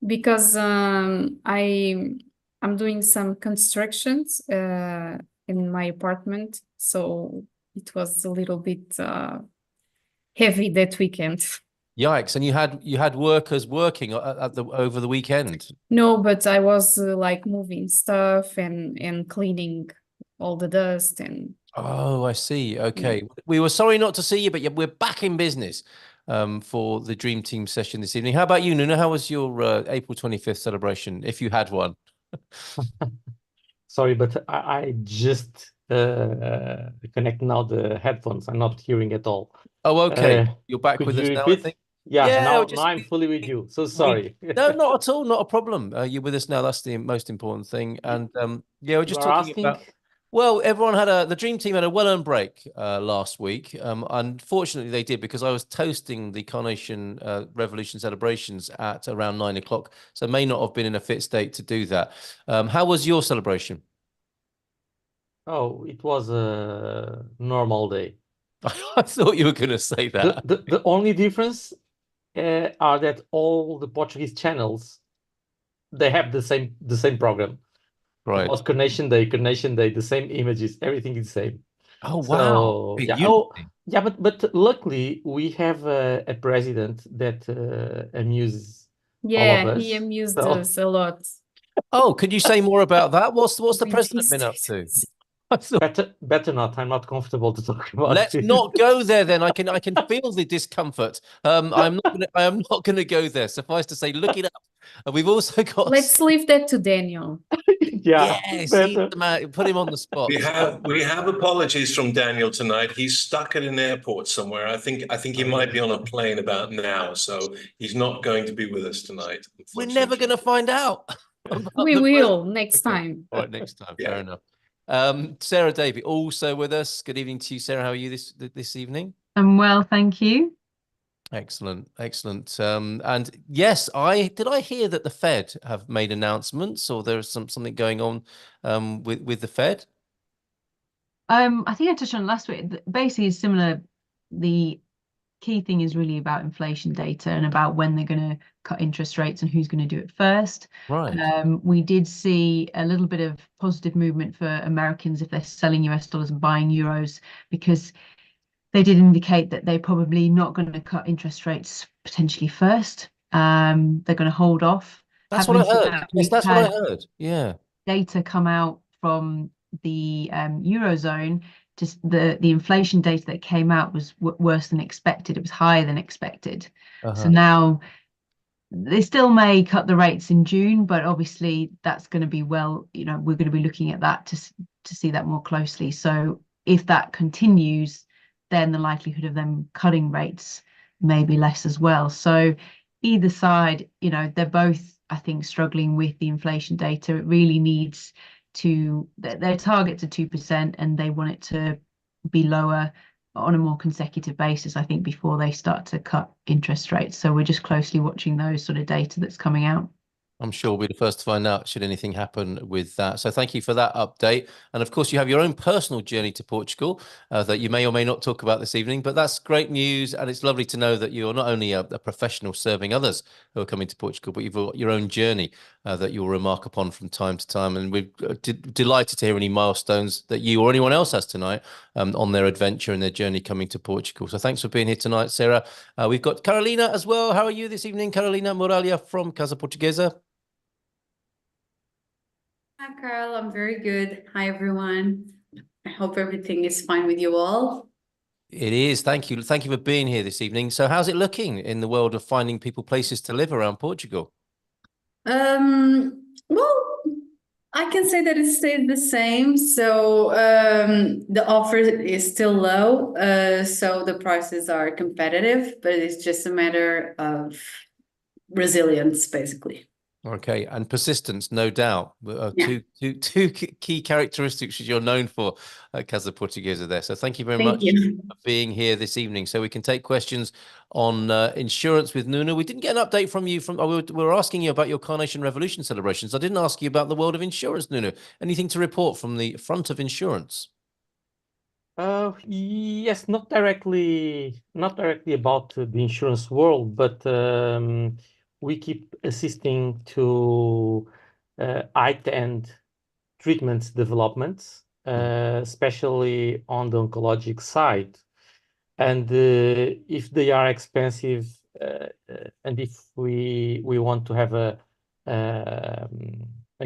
because I'm doing some constructions in my apartment, so it was a little bit heavy that weekend. Yikes! And you had workers working at the over the weekend. No, but I was like moving stuff and cleaning all the dust and Oh, I see. yeah. Okay. We were sorry not to see you, but yeah, we're back in business for the Dream Team session this evening. How about you, Nuna? How was your April 25th celebration, if you had one? Sorry, but I just connect now the headphones. I'm not hearing at all. Oh, okay. Uh, You're back could with you us now, I think. repeat? Yeah, Yeah, now I'm fully with you. So we sorry. no, not at all, not a problem. You're with us now. That's the most important thing. You And yeah, we're you just are talking asking? about. Well, everyone had the Dream Team had a well-earned break last week. Unfortunately, they did because I was toasting the Carnation Revolution celebrations at around 9 o'clock, so may not have been in a fit state to do that. How was your celebration? Oh, it was a normal day. I thought you were going to say The that. the, the only difference are that all the Portuguese channels they have the same program. Right. About Carnation Day, the same images, everything is the same. Oh, wow. So Bit yeah, oh unity. yeah, but luckily we have a president that amuses all of Yeah, he us. amused So us a lot Oh, could you say more about that? What's the with president his been up to? status. I thought better not. I'm not comfortable to talk about let's this. not go there then. I can feel the discomfort. I am not gonna go there. Suffice to say, look it up. And we've also got Let's leave that to Daniel. Yeah, yes, he's better. the man. Put him on the We spot. have we have apologies from Daniel tonight. He's stuck at an airport somewhere. I think he might be on a plane about now, so he's not going to be with us tonight, We're never unfortunately. gonna find out about We the president. will next Okay, time. all right, next time. Fair Yeah. enough. Sarah Davy also with us. Good evening to you, Sarah. How are you this evening? I'm well, thank you. Excellent, excellent. And yes, I hear that the Fed have made announcements, or there's something going on with the Fed. I think I touched on it last week. Basically, it's similar. The key thing is really about inflation data and about when they're going to cut interest rates and who's going to do it first. Right. We did see a little bit of positive movement for Americans if they're selling US dollars and buying euros, because they did indicate that they're probably not going to cut interest rates potentially first. They're going to hold off. That's what Having I said heard. that, Yes, we've that's what I had heard. Yeah. data come out from the Eurozone. Just the inflation data that came out was worse than expected. It was higher than expected. So Uh-huh. now they still may cut the rates in June, but obviously that's going to be we're going to be looking at that to see that more closely. So if that continues, then the likelihood of them cutting rates may be less as well. So either side, they're both, I think, struggling with the inflation data. It really needs their target's at 2%, and they want it to be lower on a more consecutive basis, I think, before they start to cut interest rates. So we're just closely watching those sort of data that's coming out. I'm sure we'll be the first to find out should anything happen with that. So thank you for that update. And of course, you have your own personal journey to Portugal that you may or may not talk about this evening, but that's great news. And it's lovely to know that you're not only a professional serving others who are coming to Portugal, but you've got your own journey that you'll remark upon from time to time. And we're delighted to hear any milestones that you or anyone else has tonight on their adventure and their journey coming to Portugal. So thanks for being here tonight, Sarah. We've got Carolina as well. How are you this evening? Carolina Moralia from Casa Portuguesa. Hi, Carl. I'm very good. Hi, everyone. I hope everything is fine with you all. It is. Thank you. Thank you for being here this evening. So how's it looking in the world of finding people places to live around Portugal? Well, I can say that it stayed the same. So the offer is still low. So the prices are competitive, but it's just a matter of resilience, basically. Okay, and persistence, no doubt. Yeah. Two key characteristics that you're known for at Casa Portuguesa there. So thank you very Thank much you. for being here this evening. So we can take questions on insurance with Nuno. We didn't get an update from you we were asking you about your Carnation Revolution celebrations. I didn't ask you about the world of insurance, Nuno. Anything to report from the front of insurance? Yes, not directly about the insurance world, but we keep assisting to high-end treatments developments, especially on the oncologic side. And if they are expensive, and if we want to have a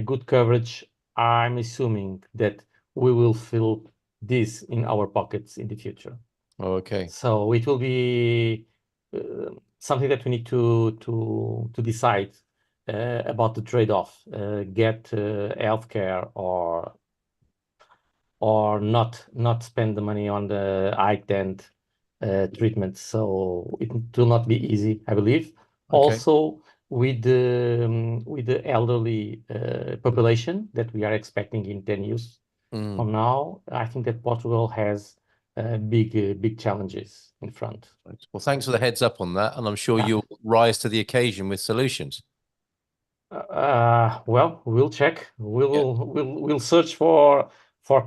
good coverage, I'm assuming that we will fill this in our pockets in the future. Oh, okay. So it will be something that we need to decide about the trade-off, get healthcare or not spend the money on the high-end treatment. So it will not be easy, I believe. Okay. Also, with the elderly population that we are expecting in 10 years from now, I think that Portugal has big challenges in front. Well, thanks for the heads up on that, and I'm sure Yeah. you'll rise to the occasion with solutions. Well, we'll check. We'll search for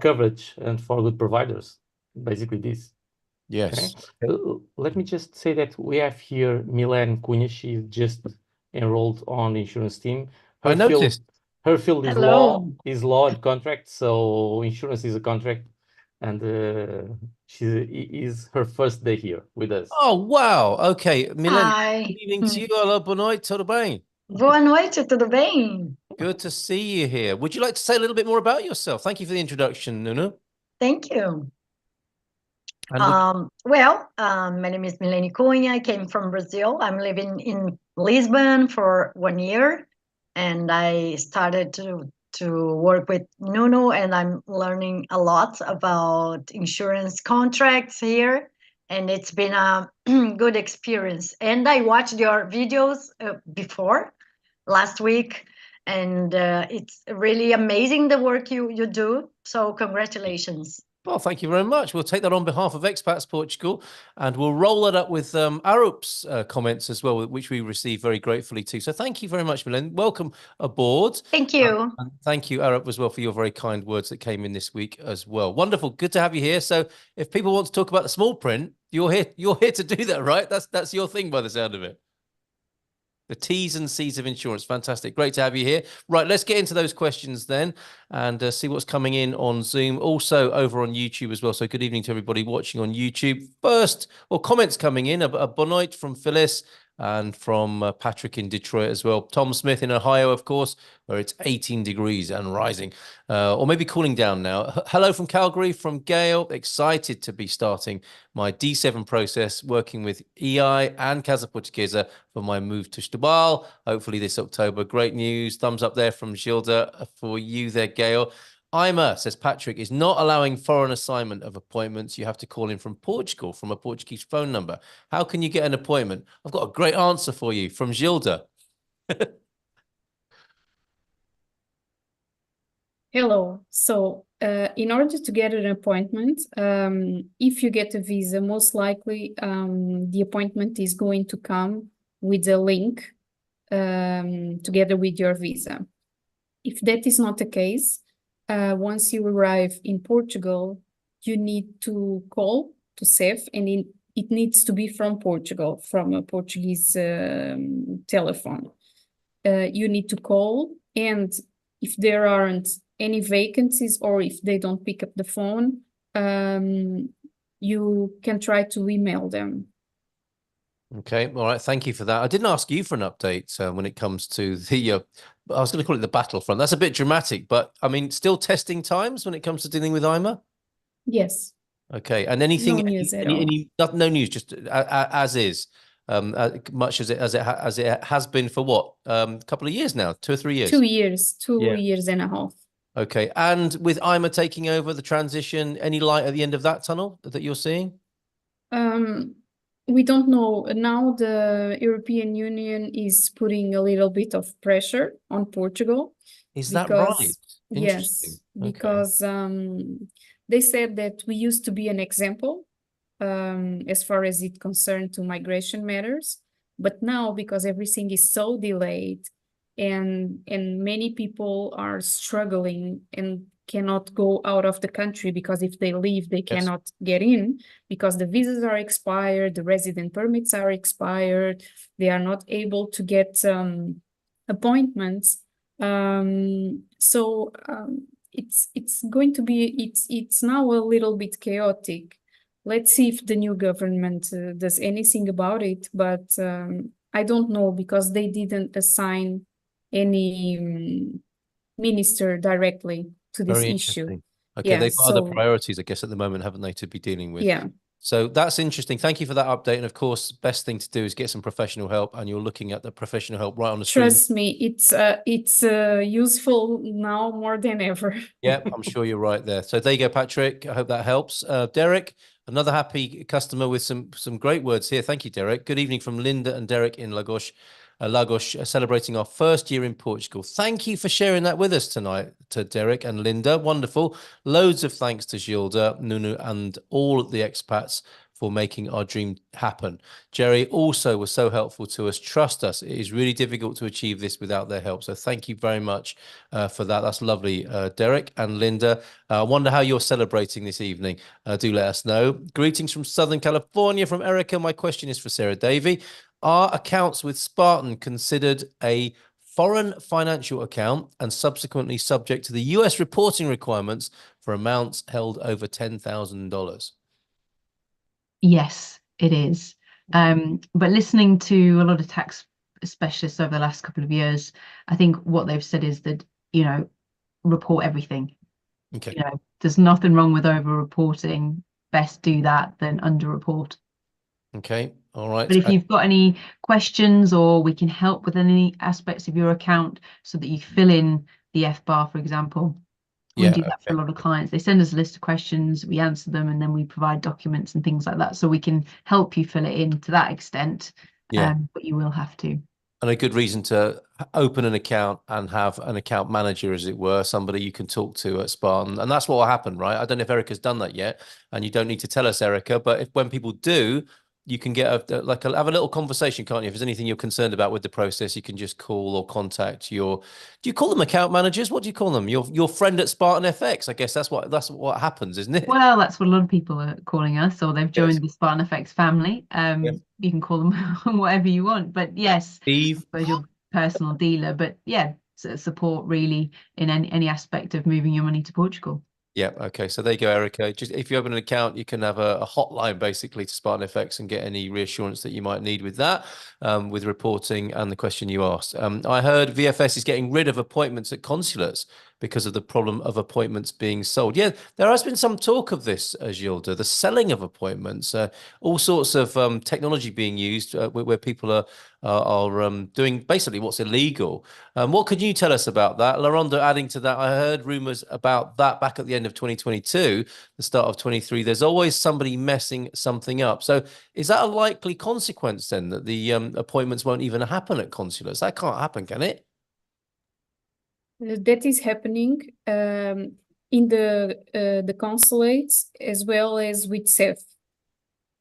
coverage and for good providers. Basically, this. Yes. Okay. Let me just say that we have here Milan Cunha. She's just enrolled on the insurance team. I noticed. Her field is Hello. law and contract. So insurance is a contract, and she is her first day here with us. Oh, wow. Okay. Milan, Hi. good evening to you. Olá, boa noite, tudo bem? Boa noite, tudo bem? Good to see you here. Would you like to say a little bit more about yourself? Thank you for the introduction, Nuno. Thank you. And My name is Milene Cunha. I came from Brazil. I'm living in Lisbon for 1 year, and I started to work with Nuno, and I'm learning a lot about insurance contracts here, and it's been a good experience. And I watched your videos before last week, and it's really amazing the work you do. So congratulations. well, thank you very much. We'll take that on behalf of Expats Portugal, and we'll roll it up with Arup's comments as well, which we receive very gratefully too. So thank you very much, Milan. Welcome aboard. Thank you. And thank you, Arup, as well, for your very kind words that came in this week as well. Wonderful. Good to have you here. So if people want to talk about the small print, you're here to do that, right? That's your thing by the sound of it. The T's and C's of insurance. Fantastic. Great to have you here. Right, let's get into those questions then and see what's coming in on Zoom. Also over on YouTube as well. So good evening to everybody watching on YouTube. First, or comments coming in, a bon night from Phyllis and from Patrick in Detroit as well. Tom Smith in Ohio, of course, where it's 18 degrees and rising, or maybe cooling down now. Hello from Calgary, from Gail. Excited to be starting my D7 process, working with EI and Casa Portuguesa for my move to Setúbal, hopefully this October. Great news. Thumbs up there from Gilda for you there, Gail. IMA, says Patrick, is not allowing foreign assignment of appointments. You have to call in from Portugal from a Portuguese phone number. How can you get an appointment? I've got a great answer for you from Gilda. Hello. So in order to get an appointment, if you get a visa, most likely the appointment is going to come with a link together with your visa. If that is not the case, once you arrive in Portugal, you need to call to SEF, and it needs to be from Portugal, from a Portuguese telephone. You need to call, and if there aren't any vacancies or if they don't pick up the phone, you can try to email them. Okay, all right. Thank you for that. I didn't ask you for an update when it comes to the, I was going to call it the battlefront. That's a bit dramatic, but I mean, still testing times when it comes to dealing with IMA? Yes. Okay, and anything, No news at all. no news, just as is, much as it has been for what, a couple of years now, 2 or 3 years? 2 years, two Yeah. years and a half. Okay, and with IMA taking over the transition, any light at the end of that tunnel that you're seeing? We don't know. Now the European Union is putting a little bit of pressure on Portugal. Is that right? Yes, Interesting. Okay. because they said that we used to be an example as far as it concerned to migration matters, but now because everything is so delayed and many people are struggling and cannot go out of the country, because if they leave, they cannot get in, because the visas are expired, the resident permits are expired, they are not able to get appointments. So it's going to be, it's now a little bit chaotic. Let's see if the new government does anything about it, but I don't know, because they didn't assign any minister directly to this Very issue. interesting. Okay, Yeah, they've got other priorities, I guess, at the moment, haven't they, to be dealing with? Yeah. So that's interesting. Thank you for that update. And of course, best thing to do is get some professional help, and you're looking at the professional help right on the screen. Trust me, it's useful now more than ever. Yeah, I'm sure you're right there. So there you go, Patrick. I hope that helps. Derek, another happy customer with some great words here. Thank you, Derek. Good evening from Linda and Derek in Lagos, celebrating our first year in Portugal. Thank you for sharing that with us tonight, to Derek and Linda. Wonderful. Loads of thanks to Gilda, Nunu, and all the expats for making our dream happen. Jerry also was so helpful to us. Trust us, it is really difficult to achieve this without their help. So thank you very much for that. That's lovely, Derek and Linda. I wonder how you're celebrating this evening. Do let us know. Greetings from Southern California from Erica. My question is for Sarah Davy. Are accounts with Spartan considered a foreign financial account and subsequently subject to the US reporting requirements for amounts held over $10,000? Yes, it is. But listening to a lot of tax specialists over the last couple of years, I think what they've said is that, report everything. Okay. There's nothing wrong with over-reporting. Best do that than under-report. Okay. All right. But if you've got any questions, or we can help with any aspects of your account so that you fill in the FBAR, for example, we do that for a lot of clients. They send us a list of questions, we answer them, and then we provide documents and things like that. So we can help you fill it in to that extent. But you will have to. And a good reason to open an account and have an account manager, as it were, somebody you can talk to at Spartan. And that's what will happen, right? I don't know if Erica's done that yet, and you don't need to tell us, Erica, but when people do, you can get have a little conversation, can't you? If there's anything you're concerned about with the process, you can just call or contact do you call them account managers? What do you call them? Your friend at Spartan FX. I guess that's what happens, isn't it? Well, that's what a lot of people are calling us, or they've joined the Spartan FX family. You can call them whatever you want, but yes, Steve, I suppose your personal dealer, but yeah, support really in any aspect of moving your money to Portugal. Yeah. Okay. So there you go, Erica. Just if you open an account, you can have a hotline basically to Spartan FX and get any reassurance that you might need with that, with reporting and the question you asked. I heard VFS is getting rid of appointments at consulates because of the problem of appointments being sold. Yeah, there has been some talk of this, Gilda, the selling of appointments, all sorts of technology being used where people are doing basically what's illegal. What could you tell us about that? LaRonda, adding to that, I heard rumors about that back at the end of 2022, the start of 23. There's always somebody messing something up. So is that a likely consequence then, that the appointments won't even happen at consulates? That can't happen, can it? That is happening in the consulates as well as with CEF.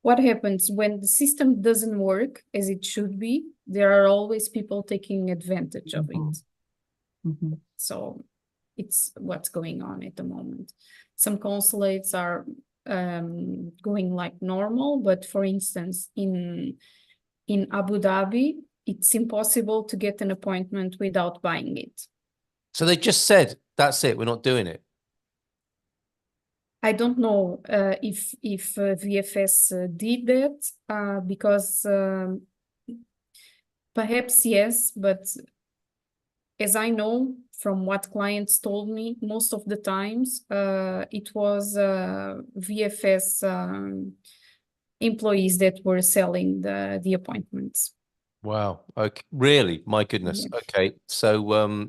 What happens when the system doesn't work as it should be? There are always people taking advantage of it. So it's what's going on at the moment. Some consulates are going like normal, but for instance, in Abu Dhabi, it's impossible to get an appointment without buying it. So they just said, that's it, we're not doing it. I don't know if VFS did that, because perhaps yes, but as I know from what clients told me, most of the times it was VFS employees that were selling the appointments. Wow. Okay. Really? My goodness. Yeah. Okay. So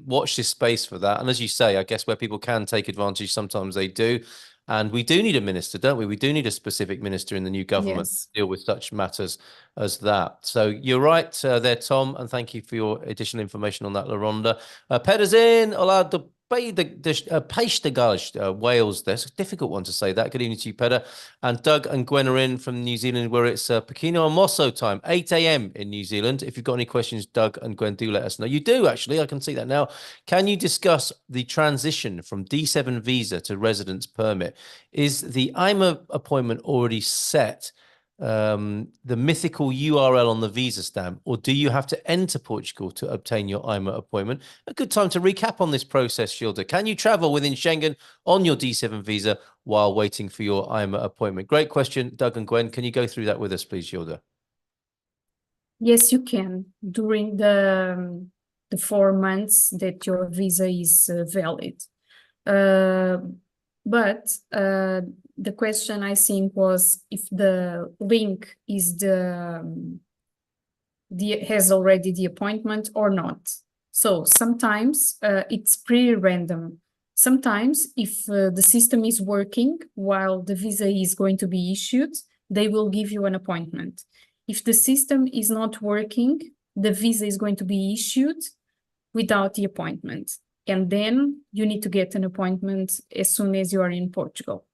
watch this space for that. And as you say, I guess where people can take advantage, sometimes they do. And we do need a minister, don't we? We do need a specific minister in the new government to deal with such matters as that. So you're right there, Tom. And thank you for your additional information on that, LaRonda. Pedersen, olá, Wales. There's a difficult one to say that. Good evening to you, Peter. And Doug and Gwen are in from New Zealand, where it's Pekino and Mosso time, 8 a.m. in New Zealand. If you've got any questions, Doug and Gwen, do let us know. You do, actually. I can see that now. Can you discuss the transition from D7 visa to residence permit? Is the IMA appointment already set? The mythical URL on the visa stamp, or do you have to enter Portugal to obtain your IMA appointment? A good time to recap on this process, Shilda. Can you travel within Schengen on your D7 visa while waiting for your IMA appointment? Great question, Doug and Gwen. Can you go through that with us, please, Shilda? Yes, you can. During the 4 months that your visa is valid. But the question I think was if the link is has already the appointment or not. So sometimes it's pretty random. Sometimes if the system is working while the visa is going to be issued, they will give you an appointment. If the system is not working, the visa is going to be issued without the appointment. And then you need to get an appointment as soon as you are in Portugal.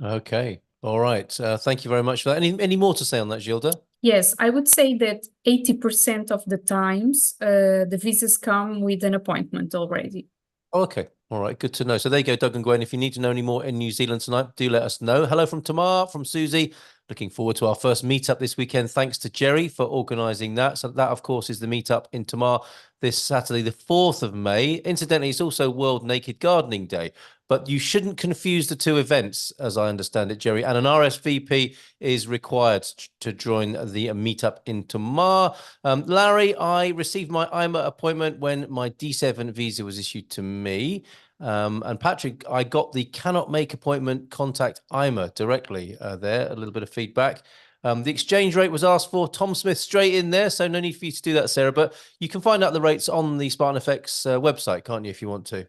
Okay. All right. Thank you very much for that. Any more to say on that, Gilda? Yes, I would say that 80% of the times the visas come with an appointment already. Okay. All right. Good to know. So there you go, Doug and Gwen. If you need to know any more in New Zealand tonight, do let us know. Hello from Tomar, from Susie. Looking forward to our first meetup this weekend. Thanks to Jerry for organising that. So that, of course, is the meetup in Tomar this Saturday, the 4th of May. Incidentally, it's also World Naked Gardening Day. But you shouldn't confuse the two events, as I understand it, Jerry. And an RSVP is required to join the meetup in Tomar. Larry, I received my IMA appointment when my D7 visa was issued to me. And Patrick, I got the cannot make appointment, contact IMA directly there. A little bit of feedback. The exchange rate was asked for. Tom Smith straight in there, so no need for you to do that, Sarah. But you can find out the rates on the Spartan FX website, can't you, if you want to?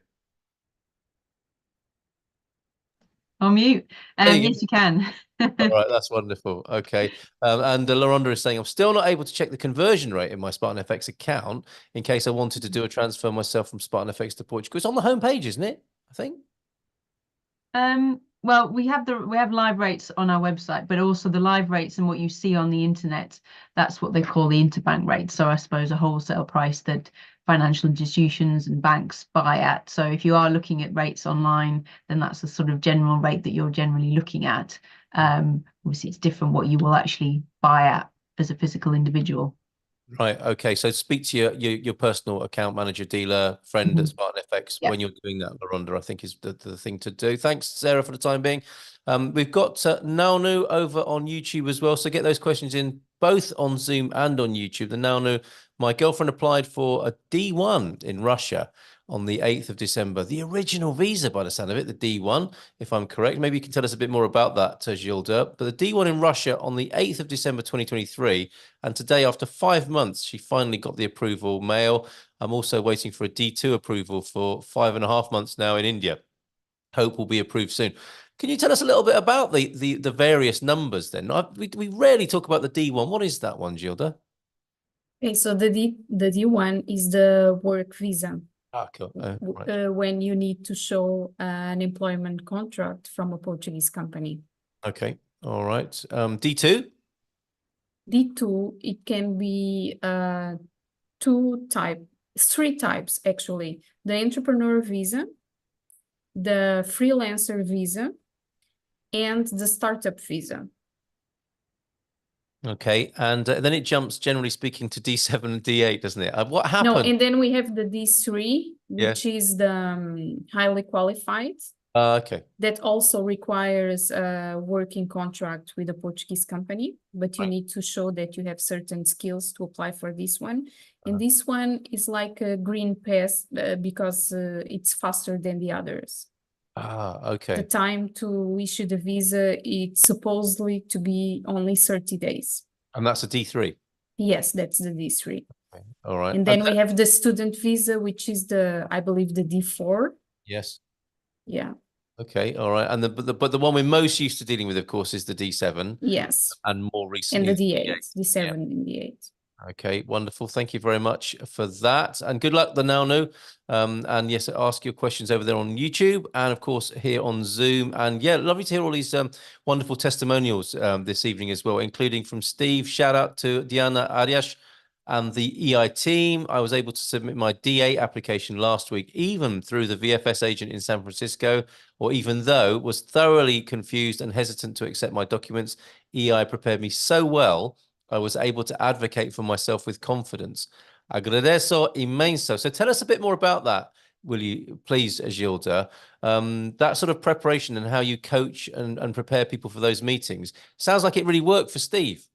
On mute. Yes, you can. All right, that's wonderful. Okay. And Laronda is saying, I'm still not able to check the conversion rate in my Spartan FX account in case I wanted to do a transfer myself from Spartan FX to Portugal. It's on the homepage, isn't it? I think. Well, we have live rates on our website, but also the live rates and what you see on the internet, that's what they call the interbank rate. So I suppose a wholesale price that financial institutions and banks buy at. So if you are looking at rates online, then that's the sort of general rate that you're generally looking at. Obviously, it's different what you will actually buy at as a physical individual. Right. Okay. So speak to your personal account manager, dealer, friend at Spartan FX when you're doing that, Laronda, I think is the thing to do. Thanks, Sarah, for the time being. We've got Naunu over on YouTube as well. So get those questions in both on Zoom and on YouTube. The Naunu, my girlfriend applied for a D1 in Russia on the 8th of December. The original visa, by the sound of it, the D1, if I'm correct. Maybe you can tell us a bit more about that, Gilda. But the D1 in Russia on the 8th of December 2023. And today, after 5 months, she finally got the approval mail. I'm also waiting for a D2 approval for 5.5 months now in India. Hope will be approved soon. Can you tell us a little bit about the various numbers then? We rarely talk about the D1. What is that one, Gilda? Okay, so the D1 is the work visa. Ah, cool. Right. When you need to show an employment contract from a Portuguese company. Okay. All right. D2? D2, it can be three types actually. The entrepreneur visa, the freelancer visa, and the startup visa. Okay, and then it jumps, generally speaking, to D7 and D8, doesn't it? What happened? No, and then we have the D3, which is the highly qualified. Okay. That also requires a working contract with a Portuguese company, but you need to show that you have certain skills to apply for this one. And this one is like a green pass because it's faster than the others. Okay. The time to issue the visa, it's supposedly to be only 30 days. And that's a D3? Yes, that's the D3. Okay. All right. And then we have the student visa, which is I believe the D4. Yes. Yeah. Okay. All right. And but the one we're most used to dealing with, of course, is the D7. Yes. And more recently, and the D8, D7 and D8. Okay, wonderful. Thank you very much for that. And good luck, the Nanu. And yes, ask your questions over there on YouTube and, of course, here on Zoom. And yeah, lovely to hear all these wonderful testimonials this evening as well, including from Steve. Shout out to Diana Arias and the EI team. I was able to submit my DA application last week, even through the VFS agent in San Francisco, or even though was thoroughly confused and hesitant to accept my documents. EI prepared me so well, I was able to advocate for myself with confidence. Agradeço imenso. So tell us a bit more about that, will you, please, Gilda? That sort of preparation and how you coach and prepare people for those meetings. Sounds like it really worked for Steve.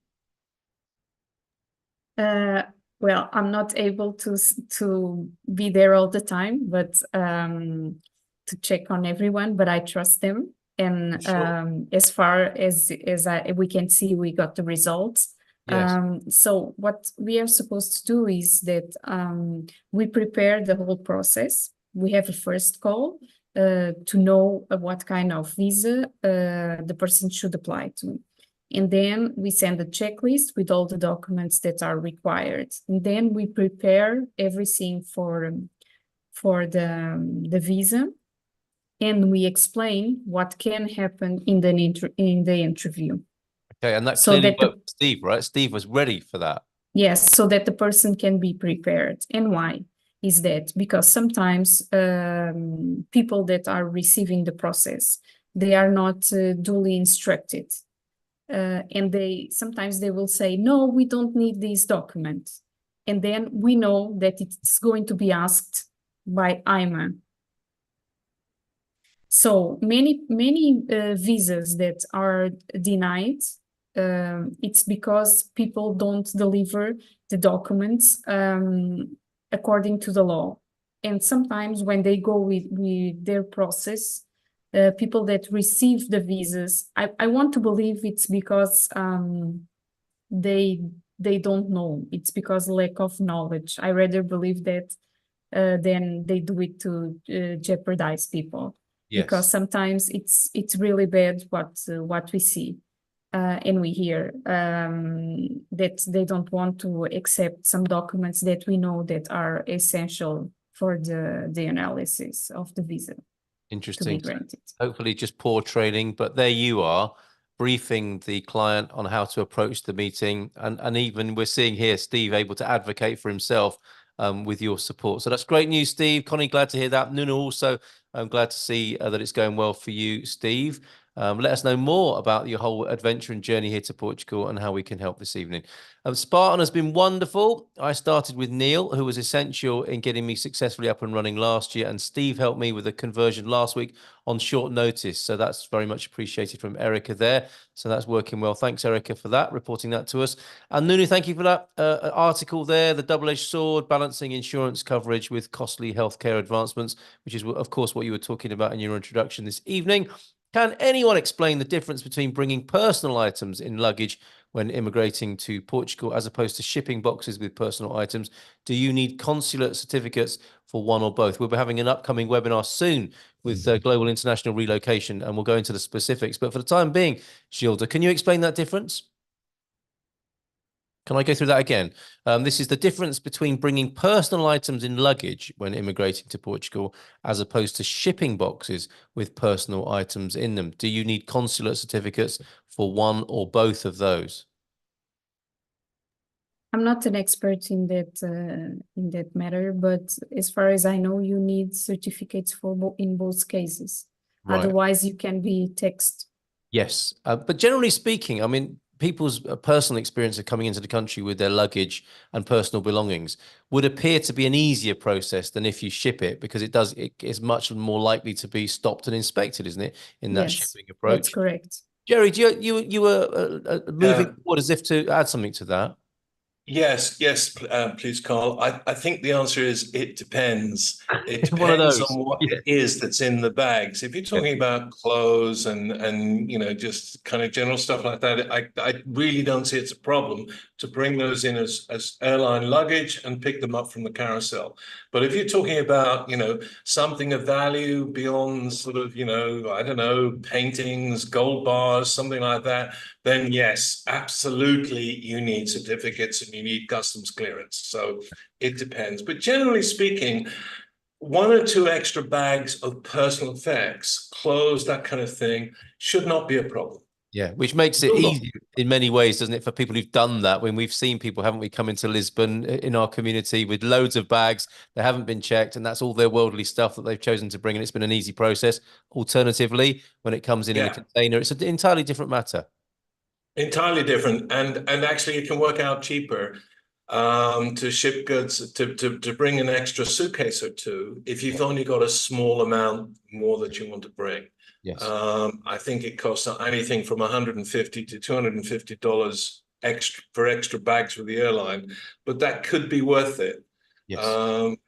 Well, I'm not able to be there all the time, but to check on everyone, but I trust them. And sure. As far as we can see, we got the results. Yes. So what we are supposed to do is that we prepare the whole process. We have a first call to know what kind of visa the person should apply to. And then we send a checklist with all the documents that are required. And then we prepare everything for the visa. And we explain what can happen in the interview. Okay, and that clearly worked for Steve, right? Steve was ready for that. Yes, so that the person can be prepared. And why is that? Because sometimes people that are receiving the process, they are not duly instructed. And sometimes they will say, no, we don't need these documents. And then we know that it's going to be asked by IMA. So many visas that are denied, it's because people don't deliver the documents according to the law. And sometimes when they go with their process, people that receive the visas, I want to believe it's because they don't know. It's because lack of knowledge. I rather believe that than they do it to jeopardize people. Yes. Because sometimes it's really bad what we see and we hear that they don't want to accept some documents that we know that are essential for the analysis of the visa. Interesting. To be granted. Hopefully just poor training, but there you are, briefing the client on how to approach the meeting. And even we're seeing here, Steve able to advocate for himself with your support. So that's great news, Steve. Connie, glad to hear that. Nuno, also, I'm glad to see that it's going well for you, Steve. Let us know more about your whole adventure and journey here to Portugal and how we can help this evening. Spartan has been wonderful. I started with Neil, who was essential in getting me successfully up and running last year, and Steve helped me with a conversion last week on short notice. So that's very much appreciated from Erica there. So that's working well. Thanks, Erica, for that, reporting that to us. And Nuno, thank you for that article there, the double-edged sword, balancing insurance coverage with costly healthcare advancements, which is, of course, what you were talking about in your introduction this evening. Can anyone explain the difference between bringing personal items in luggage when immigrating to Portugal as opposed to shipping boxes with personal items? Do you need consulate certificates for one or both? We'll be having an upcoming webinar soon with Global International Relocation, and we'll go into the specifics. But for the time being, Gilda, can you explain that difference? Can I go through that again? This is the difference between bringing personal items in luggage when immigrating to Portugal as opposed to shipping boxes with personal items in them. Do you need consulate certificates for one or both of those? I'm not an expert in that matter, but as far as I know, you need certificates for in both cases. Right. Otherwise, you can be taxed. Yes, but generally speaking, I mean, people's personal experience of coming into the country with their luggage and personal belongings would appear to be an easier process than if you ship it, because it is much more likely to be stopped and inspected, isn't it, in that shipping approach? That's correct. Jerry, you were moving forward as if to add something to that. Yes, please, Carl. I think the answer is it depends. It depends on what it is that's in the bags. If you're talking about clothes and just kind of general stuff like that, I really don't see it's a problem to bring those in as airline luggage and pick them up from the carousel. But if you're talking about, something of value beyond sort of, I don't know, paintings, gold bars, something like that, then yes, absolutely, you need certificates and you need customs clearance. So it depends. But generally speaking, 1 or 2 extra bags of personal effects, clothes, that kind of thing, should not be a problem. Yeah, which makes it easy in many ways, doesn't it, for people who've done that? When we've seen people, haven't we, come into Lisbon in our community with loads of bags, they haven't been checked, and that's all their worldly stuff that they've chosen to bring, and it's been an easy process. Alternatively, when it comes in a container, it's an entirely different matter. Entirely different, and actually it can work out cheaper to ship goods, to bring an extra suitcase or 2 if you've only got a small amount more that you want to bring. Yes. I think it costs anything from $150 to $250 extra for extra bags with the airline, but that could be worth it. Yes.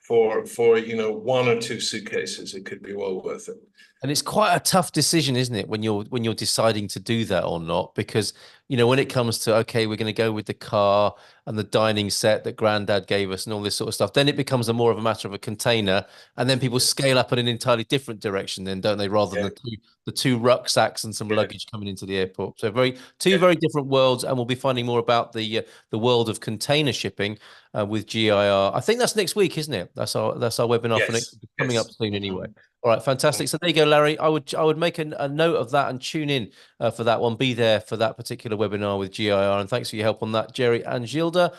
For 1 or 2 suitcases, it could be well worth it. And it's quite a tough decision, isn't it, when you're deciding to do that or not? Because, when it comes to, okay, we're going to go with the car and the dining set that Granddad gave us and all this sort of stuff, then it becomes more of a matter of a container, and then people scale up in an entirely different direction then, don't they, rather than the two rucksacks and some luggage coming into the airport. So two very different worlds, and we'll be finding more about the world of container shipping with GIR. I think that's next week, isn't it? That's our webinar for next week, coming up soon anyway. All right, fantastic. So there you go, Larry. I would make a note of that and tune in for that one. Be there for that particular webinar with GIR. And thanks for your help on that, Jerry and Gilda.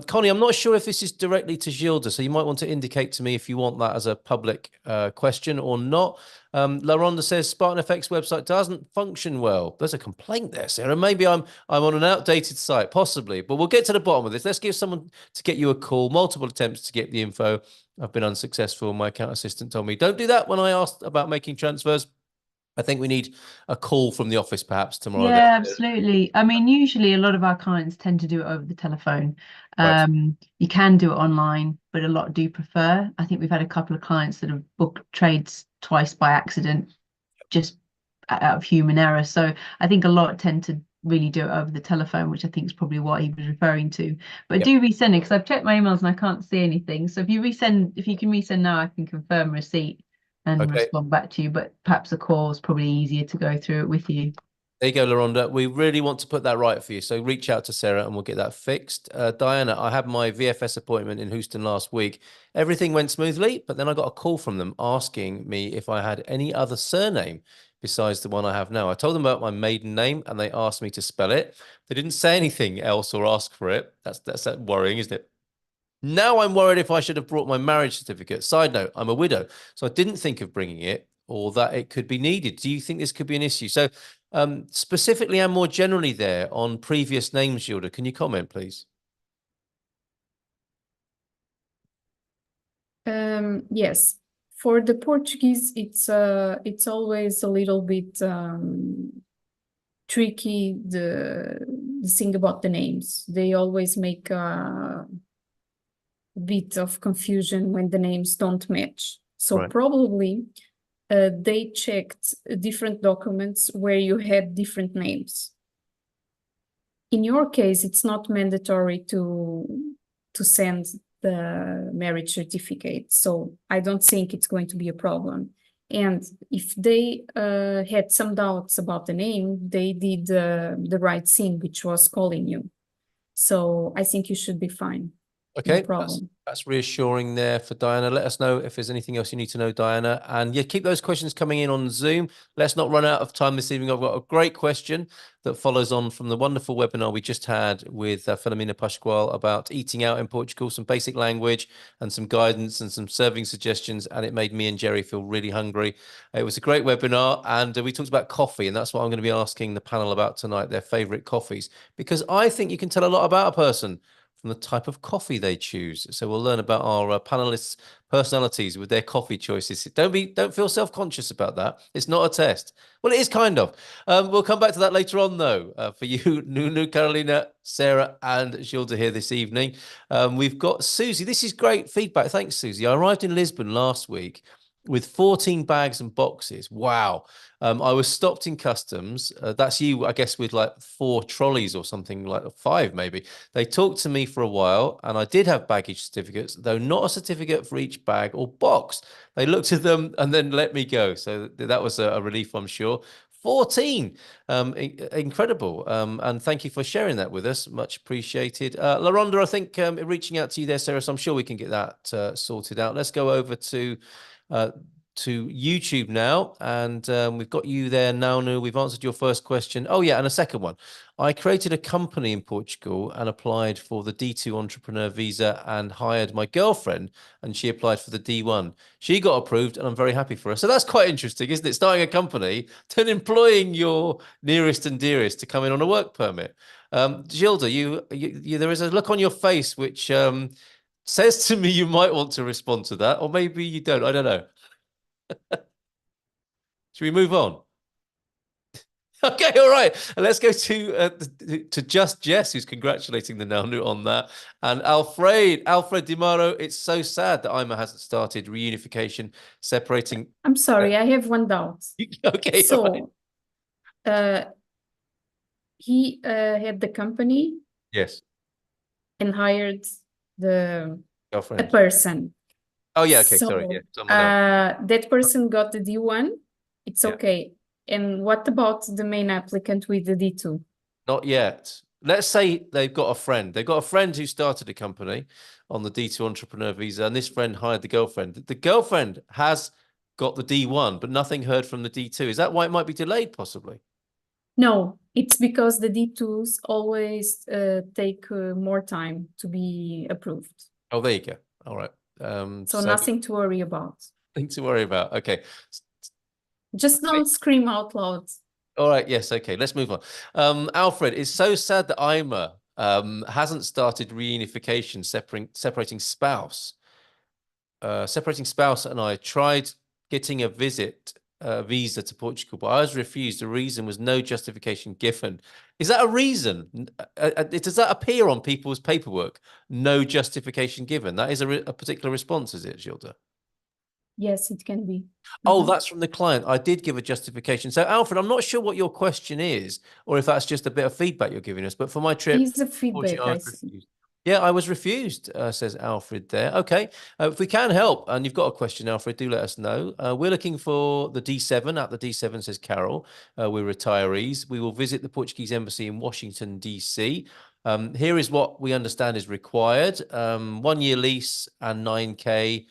Connie, I'm not sure if this is directly to Gilda, so you might want to indicate to me if you want that as a public question or not. LaRonda says Spartan FX website doesn't function well. There's a complaint there, Sarah. Maybe I'm on an outdated site, possibly, but we'll get to the bottom of this. Let's give someone to get you a call. Multiple attempts to get the info. I've been unsuccessful. My account assistant told me, don't do that when I asked about making transfers. I think we need a call from the office perhaps tomorrow. Yeah, absolutely. I mean, usually a lot of our clients tend to do it over the telephone. Right. You can do it online, but a lot do prefer. I think we've had a couple of clients that have booked trades twice by accident, just out of human error. So I think a lot tend to really do it over the telephone, which I think is probably what he was referring to. But do resend it, because I've checked my emails and I can't see anything. So if you can resend now, I can confirm receipt and respond back to you. But perhaps a call is probably easier to go through it with you. There you go, LaRonda. We really want to put that right for you. So reach out to Sarah and we'll get that fixed. Diana, I had my VFS appointment in Houston last week. Everything went smoothly, but then I got a call from them asking me if I had any other surname besides the one I have now. I told them about my maiden name and they asked me to spell it. They didn't say anything else or ask for it. That's worrying, isn't it? Now I'm worried if I should have brought my marriage certificate. Side note, I'm a widow, so I didn't think of bringing it or that it could be needed. Do you think this could be an issue? So specifically and more generally there on previous names, Gilda, can you comment, please? Yes. For the Portuguese, it's always a little bit tricky, the thing about the names. They always make a bit of confusion when the names don't match. So probably they checked different documents where you had different names. In your case, it's not mandatory to send the marriage certificate, so I don't think it's going to be a problem. And if they had some doubts about the name, they did the right thing, which was calling you. So I think you should be fine. Okay, no problem. That's reassuring there for Diana. Let us know if there's anything else you need to know, Diana. And yeah, keep those questions coming in on Zoom. Let's not run out of time this evening. I've got a great question that follows on from the wonderful webinar we just had with Filomena Pascual about eating out in Portugal, some basic language and some guidance and some serving suggestions. And it made me and Jerry feel really hungry. It was a great webinar. And we talked about coffee. And that's what I'm going to be asking the panel about tonight, their favorite coffees, because I think you can tell a lot about a person from the type of coffee they choose. So we'll learn about our panelists' personalities with their coffee choices. Don't feel self-conscious about that. It's not a test. Well, it is kind of. We'll come back to that later on, though, for you, Nunu, Carolina, Sarah, and Gilda here this evening. We've got Susie. This is great feedback. Thanks, Susie. I arrived in Lisbon last week with 14 bags and boxes. Wow. I was stopped in customs. That's you, I guess, with like 4 trolleys or something, like 5 maybe. They talked to me for a while, and I did have baggage certificates, though not a certificate for each bag or box. They looked at them and then let me go. So that was a relief, I'm sure. 14. Incredible. And thank you for sharing that with us. Much appreciated. LaRonda, I think reaching out to you there, Sarah, so I'm sure we can get that sorted out. Let's go over to YouTube now, and we've got you there now. We've answered your first question. Oh yeah, and a second one. I created a company in Portugal and applied for the D2 entrepreneur visa and hired my girlfriend, and she applied for the D1. She got approved, and I'm very happy for her. So that's quite interesting, isn't it? Starting a company, then employing your nearest and dearest to come in on a work permit. Gilda, you there is a look on your face which says to me you might want to respond to that, or maybe you don't. I don't know. Should we move on? Okay, all right. And let's go to Just Jess, who's congratulating the Nanu on that. And Alfred Di Maro, it's so sad that IMA hasn't started reunification, separating. I'm sorry, I have one doubt. Okay. So, he had the company. Yes. And hired a girlfriend. person. Oh yeah, okay, So, sorry. Yeah, that person got the D1. It's Yeah. okay. And what about the main applicant with the D2? Not yet. Let's say they've got a friend. They've got a friend who started a company on the D2 entrepreneur visa, and this friend hired the girlfriend. The girlfriend has got the D1, but nothing heard from the D2. Is that why it might be delayed, possibly? No, it's because the D2s always take more time to be approved. Oh, there you go. All right. So nothing to worry about. Nothing to worry about. Okay. Just don't scream out loud. All right. Yes. Okay. Let's move on. Alfred, it's so sad that IMA hasn't started reunification, separating spouse. Separating spouse, and I tried getting a visa to Portugal, but I was refused. The reason was no justification given. Is that a reason? Does that appear on people's paperwork? No justification given. That is a particular response, is it, Gilda? Yes, it can be. Oh, that's from the client. I did give a justification. So, Alfred, I'm not sure what your question is, or if that's just a bit of feedback you're giving us. But for my trip, It's a feedback, I see. yeah, I was refused, says Alfred there. Okay, if we can help, and you've got a question, Alfred, do let us know. We're looking for the D7. At the D7, says Carol. We're retirees. We will visit the Portuguese embassy in Washington, D.C. Here is what we understand is required. 1-year lease and 9K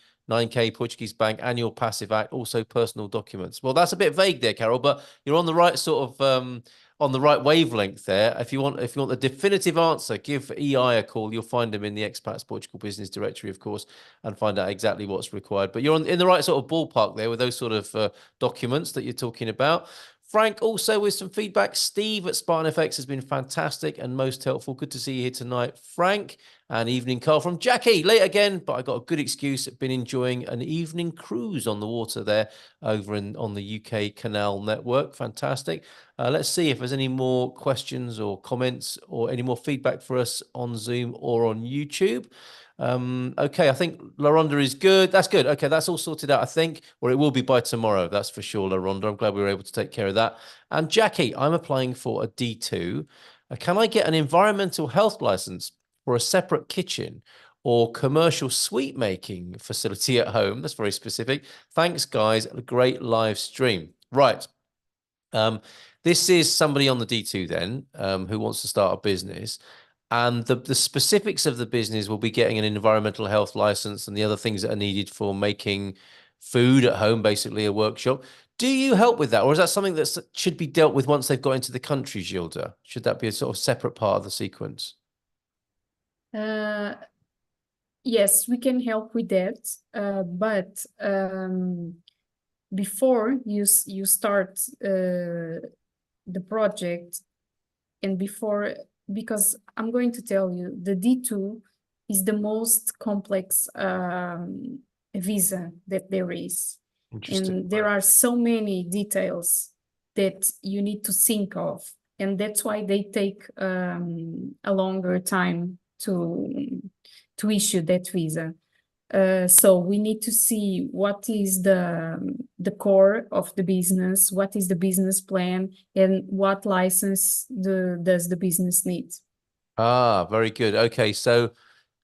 Portuguese bank, annual passive act, also personal documents. Well, that's a bit vague there, Carol, but you're on the right sort of on the right wavelength there. If you want the definitive answer, give EI a call. You'll find them in the Expats Portugal Business Directory, of course, and find out exactly what's required. But you're in the right sort of ballpark there with those sort of documents that you're talking about. Frank also with some feedback. Steve at Spartan FX has been fantastic and most helpful. Good to see you here tonight, Frank. And evening call from Jackie. Late again, but I got a good excuse. Been enjoying an evening cruise on the water there over on the UK Canal Network. Fantastic. Let's see if there's any more questions or comments or any more feedback for us on Zoom or on YouTube. Okay, I think LaRonda is good. That's good. Okay, that's all sorted out, I think, or it will be by tomorrow. That's for sure, LaRonda. I'm glad we were able to take care of that. And Jackie, I'm applying for a D2. Can I get an environmental health license for a separate kitchen or commercial sweet making facility at home? That's very specific. Thanks, guys. A great live stream. Right. This is somebody on the D2 then who wants to start a business. And the specifics of the business will be getting an environmental health license and the other things that are needed for making food at home, basically a workshop. Do you help with that? Or is that something that should be dealt with once they've got into the country, Gilda? Should that be a sort of separate part of the sequence? Yes, we can help with that. But before you start the project and because I'm going to tell you, the D2 is the most complex visa that there is. And there are so many details that you need to think of. And that's why they take a longer time to issue that visa. So we need to see what is the core of the business, what is the business plan, and what license does the business need. Ah, very good. Okay, so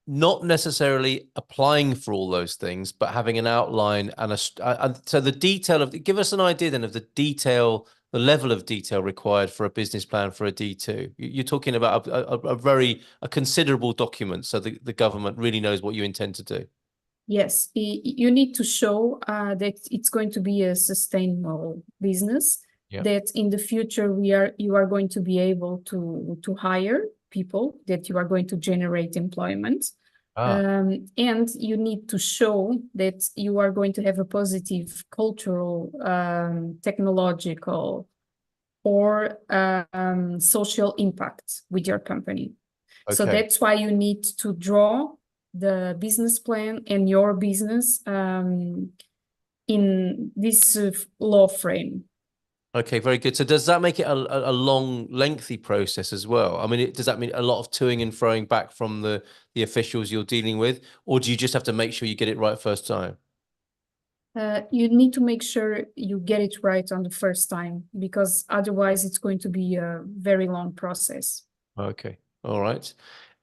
not necessarily applying for all those things, but having an outline and so the detail of, give us an idea then of the detail, the level of detail required for a business plan for a D2. You're talking about a considerable document, so the government really knows what you intend to do. Yes, you need to show that it's going to be a sustainable business, that in the future you are going to be able to hire people, that you are going to generate employment. And you need to show that you are going to have a positive cultural, technological, or social impact with your company. Okay. So that's why you need to draw the business plan and your business in this law frame. Okay, very good. So does that make it a long, lengthy process as well? I mean, does that mean a lot of toing and froing back from the officials you're dealing with, or do you just have to make sure you get it right first time? You need to make sure you get it right on the first time, because otherwise it's going to be a very long process. Okay, all right.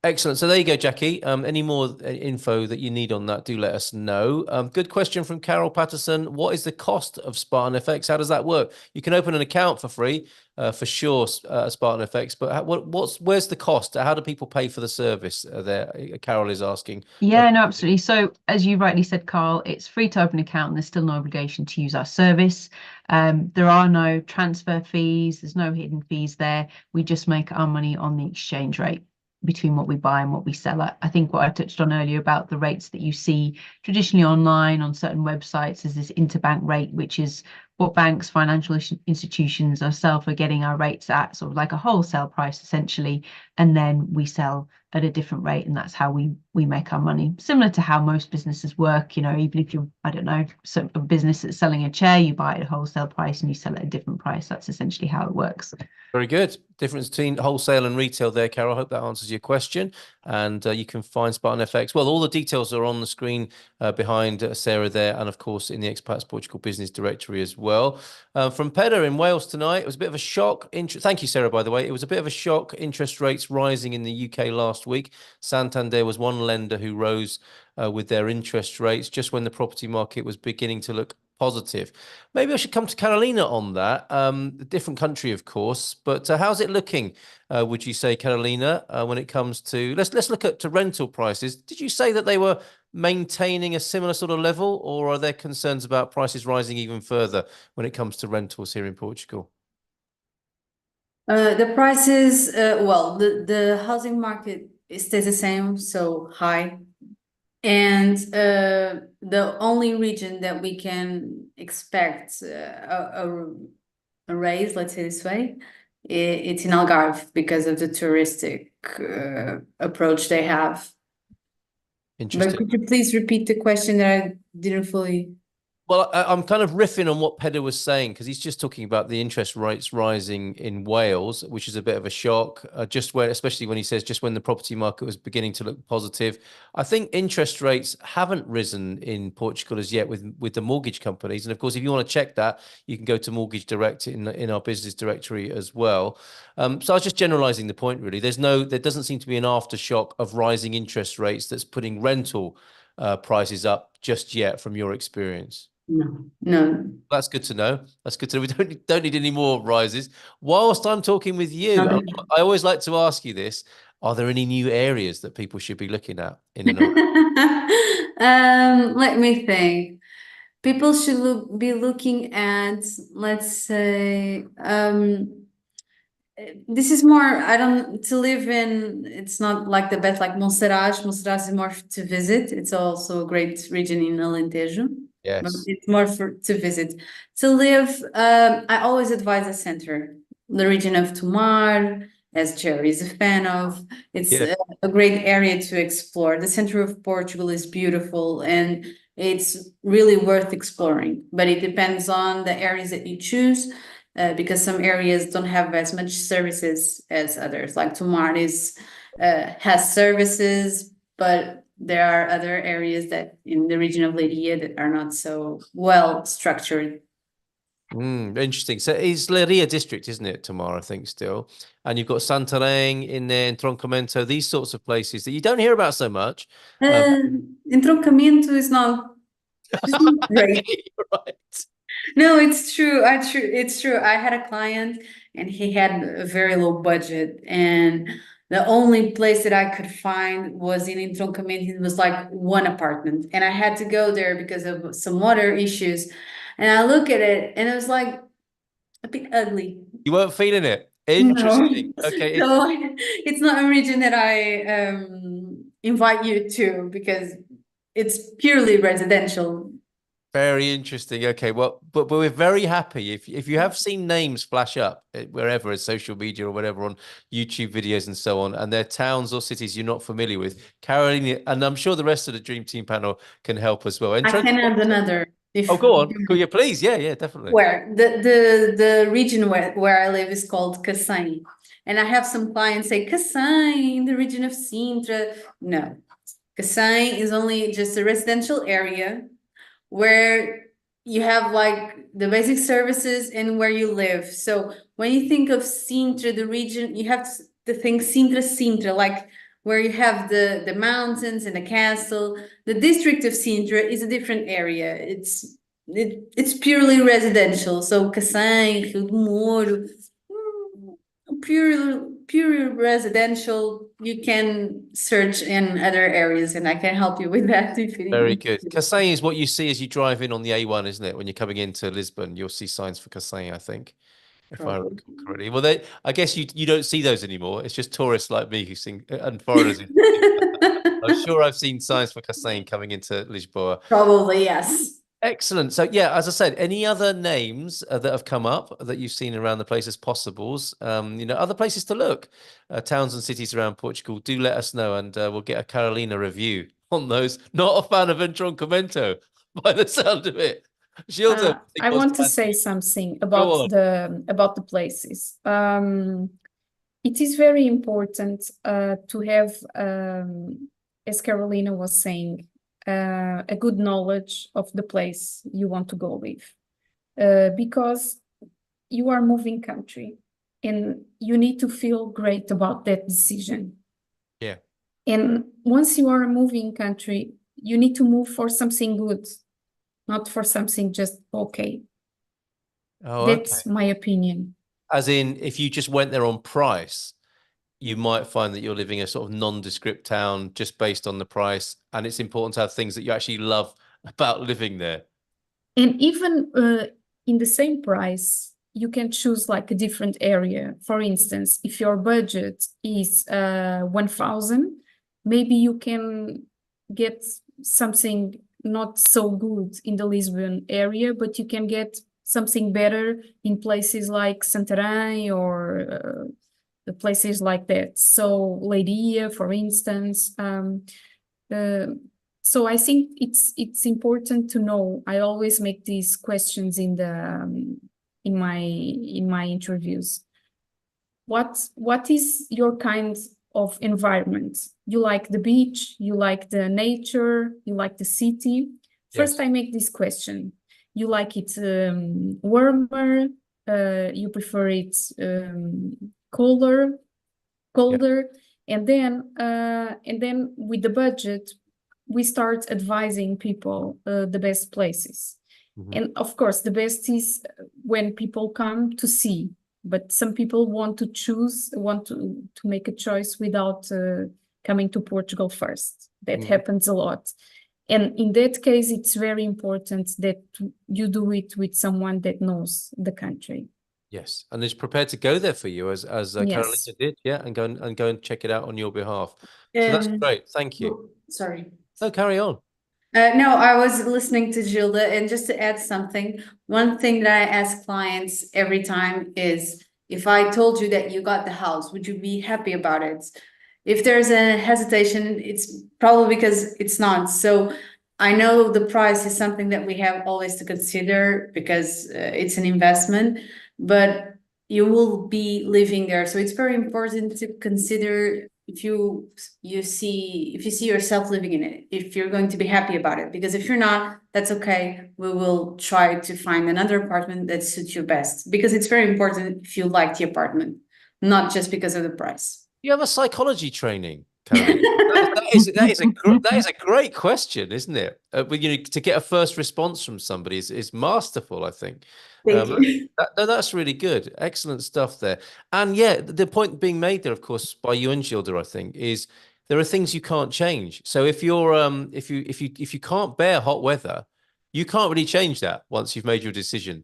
Excellent. So there you go, Jackie. Any more info that you need on that, do let us know. Good question from Carol Patterson. What is the cost of Spartan FX? How does that work? You can open an account for free, for sure, Spartan FX. But where's the cost? How do people pay for the service? There, Carol is asking. Yeah, no, absolutely. So as you rightly said, Carl, it's free to open an account, and there's still no obligation to use our service. There are no transfer fees. There's no hidden fees there. We just make our money on the exchange rate between what we buy and what we sell at. I think what I touched on earlier about the rates that you see traditionally online on certain websites is this interbank rate, which is what banks, financial institutions ourselves are getting our rates at, sort of like a wholesale price essentially, and then we sell at a different rate, and that's how we make our money. Similar to how most businesses work, you know, even if you're, I don't know, a business that's selling a chair, you buy it at a wholesale price and you sell it at a different price. That's essentially how it works. Very good. Difference between wholesale and retail there, Carol. I hope that answers your question. And you can find Spartan FX. Well, all the details are on the screen behind Sarah there, and of course in the Expats Portugal business directory as well. From Pedder in Wales tonight, it was a bit of a shock. Thank you, Sarah, by the way. It was a bit of a shock. Interest rates rising in the UK last week. Santander was one lender who rose with their interest rates just when the property market was beginning to look positive. Maybe I should come to Carolina on that. A different country, of course, but how's it looking, would you say, Carolina, when it comes to, let's look at rental prices. Did you say that they were maintaining a similar sort of level, or are there concerns about prices rising even further when it comes to rentals here in Portugal? The prices, well, the housing market stays the same, so high. And the only region that we can expect a raise, let's say this way, it's in Algarve because of the touristic approach they have. Interesting. But could you please repeat the question that I didn't fully... Well, I'm kind of riffing on what Pedder was saying, because he's just talking about the interest rates rising in Wales, which is a bit of a shock, especially when he says just when the property market was beginning to look positive. I think interest rates haven't risen in Portugal as yet with the mortgage companies. And of course, if you want to check that, you can go to Mortgage Direct in our business directory as well. So I was just generalizing the point, really. There doesn't seem to be an aftershock of rising interest rates that's putting rental prices up just yet from your experience. No. That's good to know. That's good to know. We don't need any more rises. Whilst I'm talking with you, I always like to ask you this: are there any new areas that people should be looking at in and around? Let me think. People should be looking at, let's say, this is more, to live in, it's not like the best, like Monserrat. Monserrat is more to visit. It's also a great region in Alentejo. Yes. It's more to visit. To live, I always advise the center, the region of Tomar, as Jerry is a fan of. It's a great area to explore. The center of Portugal is beautiful and it's really worth exploring, but it depends on the areas that you choose, because some areas don't have as much services as others. Like Tomar has services, but there are other areas that in the region of Leiria that are not so well structured. Interesting. So it's Leiria district, isn't it, Tomar, I think still. And you've got Santarém in there, Entroncamento, these sorts of places that you don't hear about so much. Entroncamento is not great. Okay, right. No, it's true. It's true. I had a client and he had a very low budget, and the only place that I could find was in Entroncamento. It was like one apartment, and I had to go there because of some water issues. And I look at it and it was like a bit ugly. You weren't feeling it. Interesting. No. Okay. So it's not a region that I invite you to, because it's purely residential. Very interesting. Okay, well, but we're very happy if you have seen names flash up wherever, in social media or whatever, on YouTube videos and so on, and they're towns or cities you're not familiar with, Carolina, and I'm sure the rest of the Dream Team panel can help as well. And I can add another. Oh, go on. Could you please? Yeah, definitely. Where the region where I live is called Cacém, and I have some clients say Cacém, the region of Sintra. No, Cacém is only just a residential area where you have like the basic services and where you live. So when you think of Sintra, the region, you have to think Sintra, like where you have the mountains and the castle. The district of Sintra is a different area. It's purely residential. So Cacém, Rio do Moro, pure residential. You can search in other areas, and I can help you with that. Very good. Cacém is what you see as you drive in on the A1, isn't it? When you're coming into Lisbon, you'll see signs for Cacém, I think, if I recall correctly. Well, I guess you don't see those anymore. It's just tourists like me who sing, and foreigners. I'm sure I've seen signs for Cacém coming into Lisboa. Probably, yes. Excellent. So yeah, as I said, any other names that have come up that you've seen around the place as possibles, other places to look, towns and cities around Portugal, do let us know, and we'll get a Carolina review on those. Not a fan of Entroncamento by the sound of it. Gilda, I want to say something about the places. It is very important to have, as Carolina was saying, a good knowledge of the place you want to go live, because you are moving country and you need to feel great about that decision. Yeah. And once you are a moving country, you need to move for something good, not for something just okay. Oh, that's my opinion. As in, if you just went there on price, you might find that you're living a sort of nondescript town just based on the price, and it's important to have things that you actually love about living there. And even in the same price, you can choose like a different area. For instance, if your budget is 1,000, maybe you can get something not so good in the Lisbon area, but you can get something better in places like Santarém or the places like that. So Leiria, for instance. So I think it's important to know. I always make these questions in my interviews. What is your kind of environment? You like the beach, you like the nature, you like the city? First, I make this question. You like it warmer? You prefer it colder, and then with the budget we start advising people the best places. And of course the best is when people come to see, but some people want to make a choice without coming to Portugal first. That happens a lot, and in that case it's very important that you do it with someone that knows the country. Yes, and is prepared to go there for you, as Carolina did, and go and check it out on your behalf. So that's great. Thank you. Sorry. No, carry on. No, I was listening to Gilda, and just to add something, one thing that I ask clients every time is, if I told you that you got the house, would you be happy about it? If there's a hesitation, it's probably because it's not. So I know the price is something that we have always to consider, because it's an investment, but you will be living there. So it's very important to consider if you see yourself living in it, if you're going to be happy about it. Because if you're not, that's okay. We will try to find another apartment that suits you best, because it's very important if you like the apartment, not just because of the price. You have a psychology training, Caroline. that is a great question, isn't it? But, you know, to get a first response from somebody is masterful, I think. Thank you. That's really good. Excellent stuff there. And yeah, the point being made there, of course, by you and Gilda, I think, is there are things you can't change. So if you're if you can't bear hot weather, you can't really change that once you've made your decision.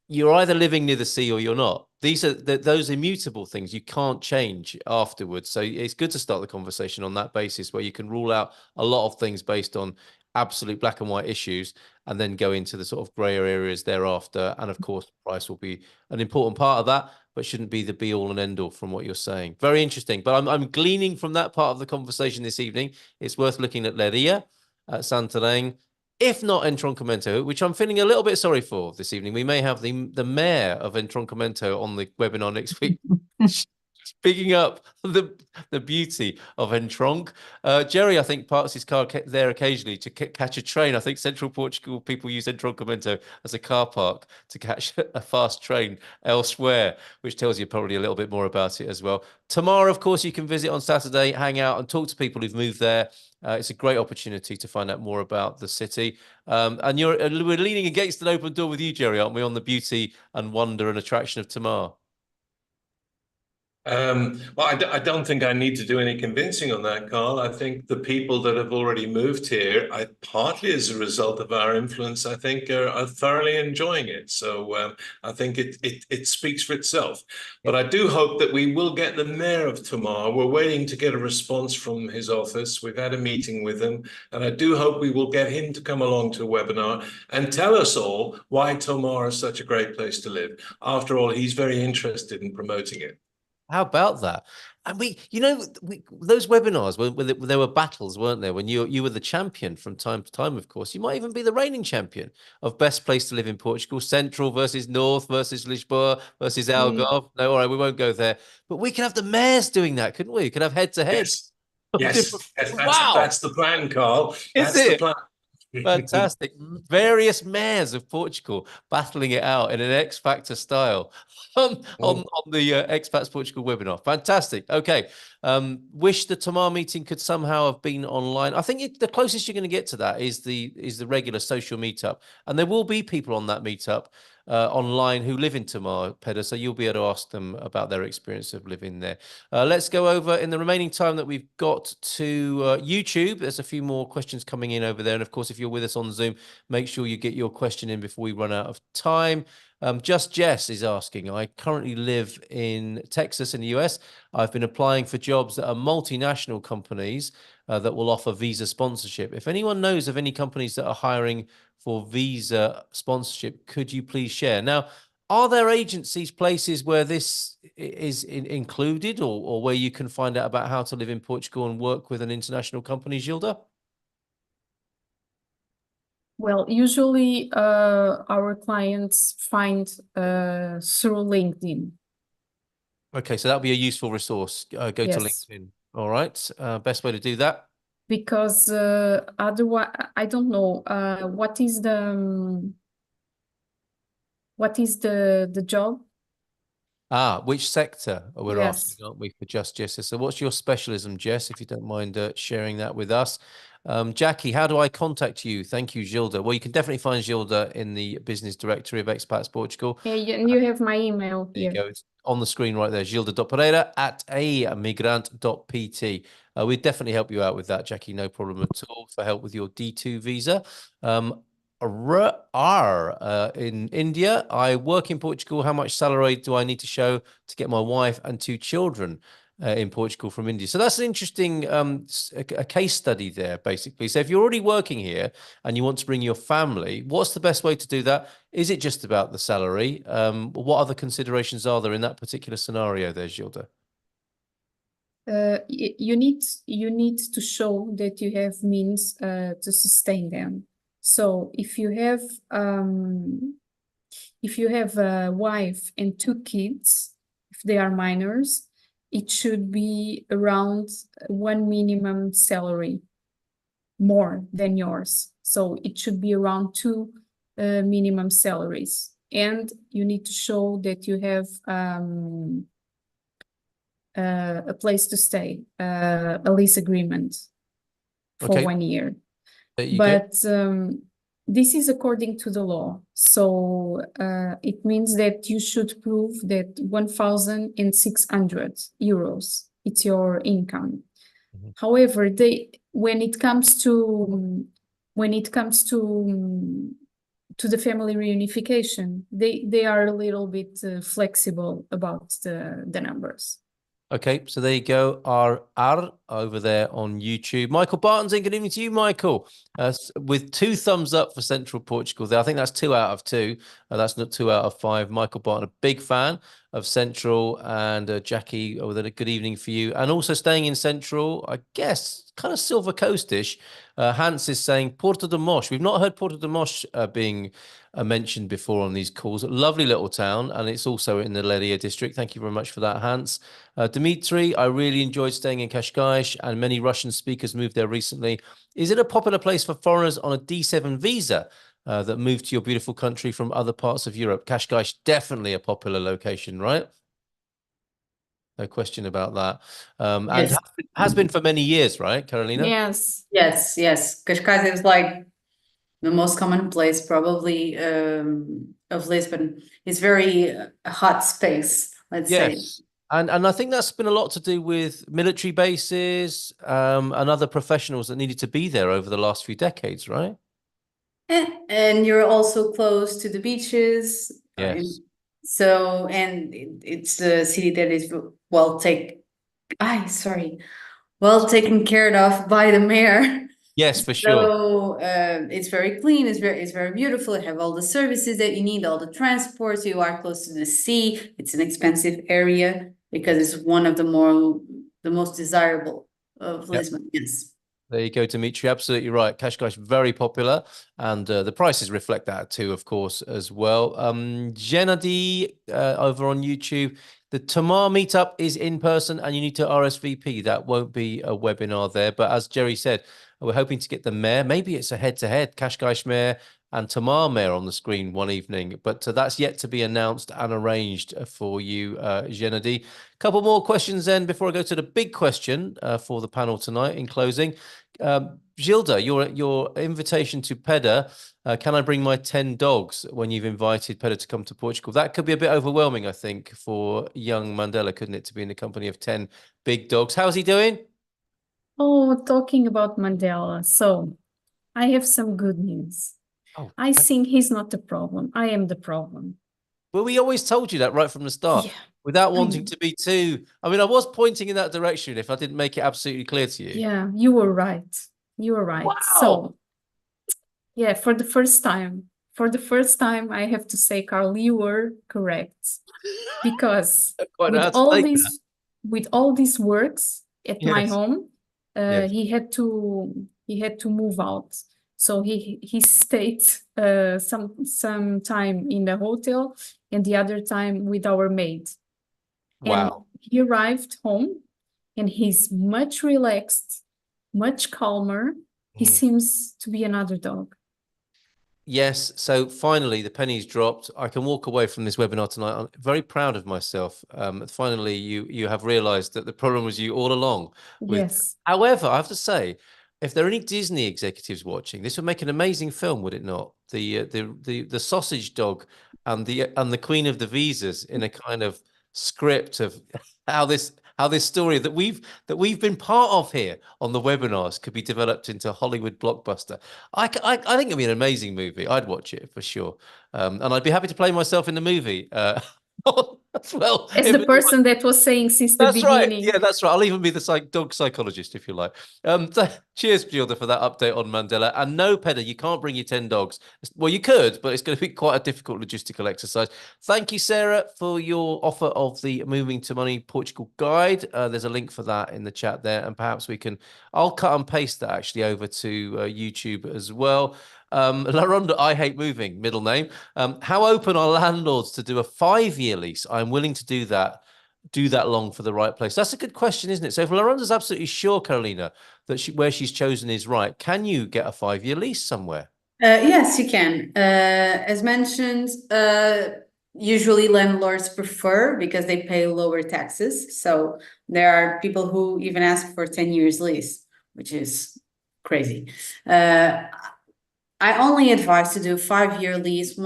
You're either living near the sea or you're not. These are those immutable things you can't change afterwards. So it's good to start the conversation on that basis, where you can rule out a lot of things based on absolute black and white issues, and then go into the sort of grayer areas thereafter. And of course, price will be an important part of that, but shouldn't be the be all and end all from what you're saying. Very interesting. But I'm gleaning from that part of the conversation this evening, it's worth looking at Leria, at Santarém, if not Entroncamento, which I'm feeling a little bit sorry for this evening. We may have the mayor of Entroncamento on the webinar next week, speaking up the beauty of Entronc. Jerry, I think, parks his car there occasionally to catch a train. I think Central Portugal people use Entroncamento as a car park to catch a fast train elsewhere, which tells you probably a little bit more about it as well. Tomar, of course, you can visit on Saturday, hang out and talk to people who've moved there. It's a great opportunity to find out more about the city. And we're leaning against an open door with you, Jerry, aren't we, on the beauty and wonder and attraction of Tomar? Well, I don't think I need to do any convincing on that, Carl. I think the people that have already moved here, partly as a result of our influence, I think are thoroughly enjoying it. So I think it speaks for itself. But I do hope that we will get the mayor of Tomar. We're waiting to get a response from his office. We've had a meeting with him, and I do hope we will get him to come along to a webinar and tell us all why Tomar is such a great place to live. After all, he's very interested in promoting it. How about that? And those webinars when there were battles, weren't there? When you were the champion from time to time, of course. You might even be the reigning champion of best place to live in Portugal. Central versus North versus Lisboa versus Algarve. No, all right, we won't go there. But we could have the mayors doing that, couldn't we? We could have head to head. Yes. Wow. That's the plan, Carl. That's the plan. Fantastic. Various mayors of Portugal battling it out in an X Factor style on the Expats Portugal webinar. Fantastic. Okay. Wish the Tomar meeting could somehow have been online. I think the closest you're going to get to that is the regular social meetup. And there will be people on that meetup online who live in Tomar, Pedder, so you'll be able to ask them about their experience of living there. Let's go over in the remaining time that we've got to YouTube. There's a few more questions coming in over there. And of course, if you're with us on Zoom, make sure you get your question in before we run out of time. Just Jess is asking, I currently live in Texas in the US. I've been applying for jobs that are multinational companies that will offer visa sponsorship. If anyone knows of any companies that are hiring for visa sponsorship, could you please share? Now, are there agencies, places where this is included, or where you can find out about how to live in Portugal and work with an international company, Gilda? Well, usually our clients find through LinkedIn. Okay, so that'll be a useful resource. Go to LinkedIn. All right. Best way to do that? Because otherwise, I don't know what is the job? Which sector we're Yes. asking, aren't we, for Just Jess? So what's your specialism, Jess, if you don't mind sharing that with us? Jackie, how do I contact you? Thank you, Gilda. Well, you can definitely find Gilda in the business directory of Expats Portugal. Yeah, and you have my email there here. You go. It's on the screen right there, gilda.pereira@amigrant.pt. We'd definitely help you out with that, Jackie. No problem at all, for help with your D2 visa. In India, I work in Portugal. How much salary do I need to show to get my wife and 2 children in Portugal from India? So that's an interesting a case study there, basically. So if you're already working here and you want to bring your family, what's the best way to do that? Is it just about the salary? What other considerations are there in that particular scenario there, Gilda? You need to show that you have means to sustain them. So if you have a wife and 2 kids, if they are minors, it should be around one minimum salary more than yours. So it should be around two minimum salaries. And you need to show that you have a place to stay, a lease agreement for 1 year. There you go. But this is according to the law. So it means that you should prove that 1,600 euros, it's your income. However, when it comes to the family reunification, they are a little bit flexible about the numbers. Okay, so there you go. R over there on YouTube. Michael Barton's in. Good evening to you, Michael. With 2 thumbs up for Central Portugal there. I think that's 2 out of 2. That's not 2 out of 5. Michael Barton, a big fan of Central, and Jackie, with a good evening for you. And also staying in Central, I guess, kind of Silver Coast-ish. Hans is saying Porto de Mos. We've not heard Porto de Mos being mentioned before on these calls. Lovely little town, and it's also in the Leiria district. Thank you very much for that, Hans. Dimitri, I really enjoyed staying in Cascais, and many Russian speakers moved there recently. Is it a popular place for foreigners on a D7 visa that move to your beautiful country from other parts of Europe? Cascais, definitely a popular location, right? No question about that. Yes. And has been for many years, right, Carolina? Yes. Yes, yes. Cascais is like the most common place probably of Lisbon. It's very hot space, let's say. Yes. And I think that's been a lot to do with military bases and other professionals that needed to be there over the last few decades, right? And you're also close to the beaches. Yes. So, and it's a city that is well taken care of by the mayor. Yes, for sure. So it's very clean. It's very beautiful. It have all the services that you need, all the transports. You are close to the sea. It's an expensive area because it's one of the most desirable of Lisbon. Yes. There you go, Dimitri. Absolutely right. Cascais very popular, and the prices reflect that too, of course, as well. Gennady over on YouTube. The Tomar meetup is in person, and you need to RSVP. That won't be a webinar there, but as Jerry said, we're hoping to get the mayor. Maybe it's a head-to-head, Cascais mayor and Tomar mayor on the screen one evening, but that's yet to be announced and arranged for you, Gennady. Couple more questions then before I go to the big question for the panel tonight in closing. Gilda, your invitation to Peda, can I bring my 10 dogs when you've invited Peda to come to Portugal? That could be a bit overwhelming, I think, for young Mandela, couldn't it, to be in the company of 10 big dogs. How's he doing? Oh, talking about Mandela. So I have some good news. Oh, I think he's not the problem. I am the problem. Well, we always told you that right from the start, without wanting to be too. I mean, I was pointing in that direction if I didn't make it absolutely clear to you. Yeah, you were right. You were right. Wow. So, yeah, for the first time, I have to say, Carl, you were correct. Because with all these works at my home, he had to move out. So he stayed some time in the hotel and the other time with our maid. Wow. And he arrived home and he's much relaxed, much calmer. He seems to be another dog. Yes. So finally, the penny's dropped. I can walk away from this webinar tonight. I'm very proud of myself. Finally, you have realized that the problem was you all along. Yes. However, I have to say, if there are any Disney executives watching, this would make an amazing film, would it not? The sausage dog and the Queen of the Visas in a kind of script of how this story that we've been part of here on the webinars could be developed into a Hollywood blockbuster. I think it'd be an amazing movie. I'd watch it for sure, and I'd be happy to play myself in the movie. As well, as the person that was saying since the beginning. Right. Yeah, that's right. I'll even be the dog psychologist if you like. Cheers, Gilda, for that update on Mandela. And no, Peda, you can't bring your 10 dogs. Well, you could, but it's going to be quite a difficult logistical exercise. Thank you, Sarah, for your offer of the Moving to Money Portugal guide. There's a link for that in the chat there, and perhaps I'll cut and paste that actually over to YouTube as well. Laronda, I hate moving, middle name. How open are landlords to do a 5-year lease? I'm willing to do that. do that long for the right place? That's a good question, isn't it? So if Lorenzo's absolutely sure, Carolina, that where she's chosen is right, can you get a 5-year lease somewhere? Yes, you can. As mentioned, usually landlords prefer because they pay lower taxes. So there are people who even ask for 10 years lease, which is crazy. I only advise to do 5-year lease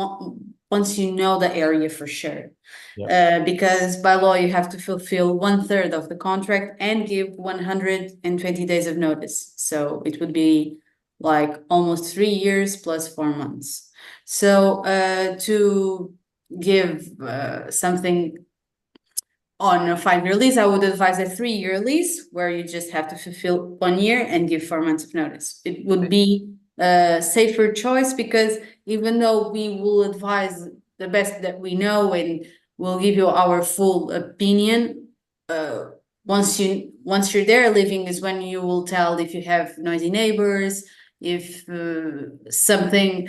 once you know the area for sure. Because by law you have to fulfill 1/3 of the contract and give 120 days of notice. So it would be like almost 3 years plus 4 months. So to give something on a 5-year lease, I would advise a 3-year lease where you just have to fulfill 1 year and give 4 months of notice. It would be a safer choice because even though we will advise the best that we know and we'll give you our full opinion, once you're there living is when you will tell if you have noisy neighbors, if something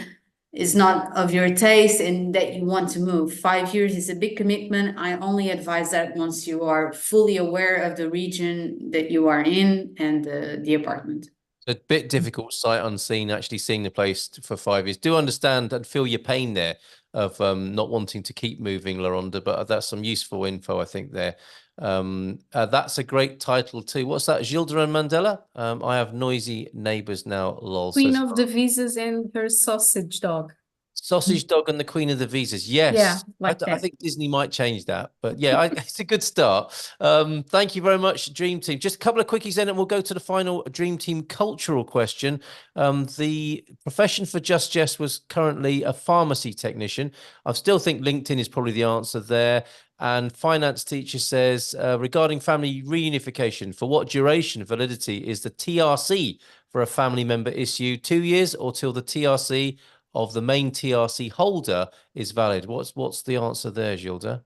is not of your taste and that you want to move. 5 years is a big commitment. I only advise that once you are fully aware of the region that you are in and the apartment. A bit difficult, sight unseen, actually seeing the place for 5 years. Do understand and feel your pain there of not wanting to keep moving, Laronda, but that's some useful info, I think, there. That's a great title too. What's that? Gilda and Mandela? I have noisy neighbors now, lol. Queen of the Visas and her sausage dog. Sausage dog and the Queen of the Visas. Yes. Yeah, like I that. think Disney might change that. But yeah, it's a good start. Thank you very much, Dream Team. Just a couple of quickies then, and we'll go to the final Dream Team cultural question. The profession for Just Jess was currently a pharmacy technician. I still think LinkedIn is probably the answer there. And finance teacher says, regarding family reunification, for what duration validity is the TRC for a family member issue? 2 years or till the TRC of the main TRC holder is valid? What's the answer there, Gilda?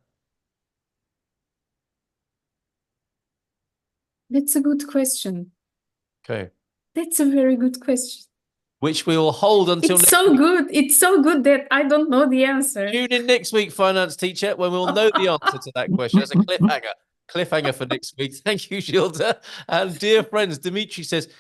That's a good question. Okay. That's a very good question. Which we will hold until It's so good. It's so good that I don't know the answer. Tune in next week, finance teacher, when we'll know the answer to that question. That's a cliffhanger. Cliffhanger for next week. Thank you, Gilda. And dear friends, Dimitri says,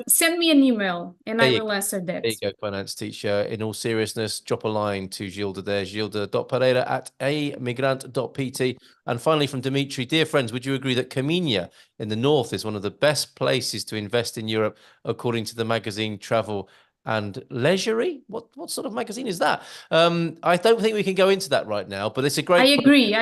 send me an email and I will answer that. There you go, finance teacher. In all seriousness, drop a line to Gilda there, gilda.pereira@amigrant.pt. And finally from Dimitri, dear friends, would you agree that Comenia in the north is one of the best places to invest in Europe, according to the magazine Travel and Leisure? What sort of magazine is that? I don't think we can go into that right now, but it's a great... I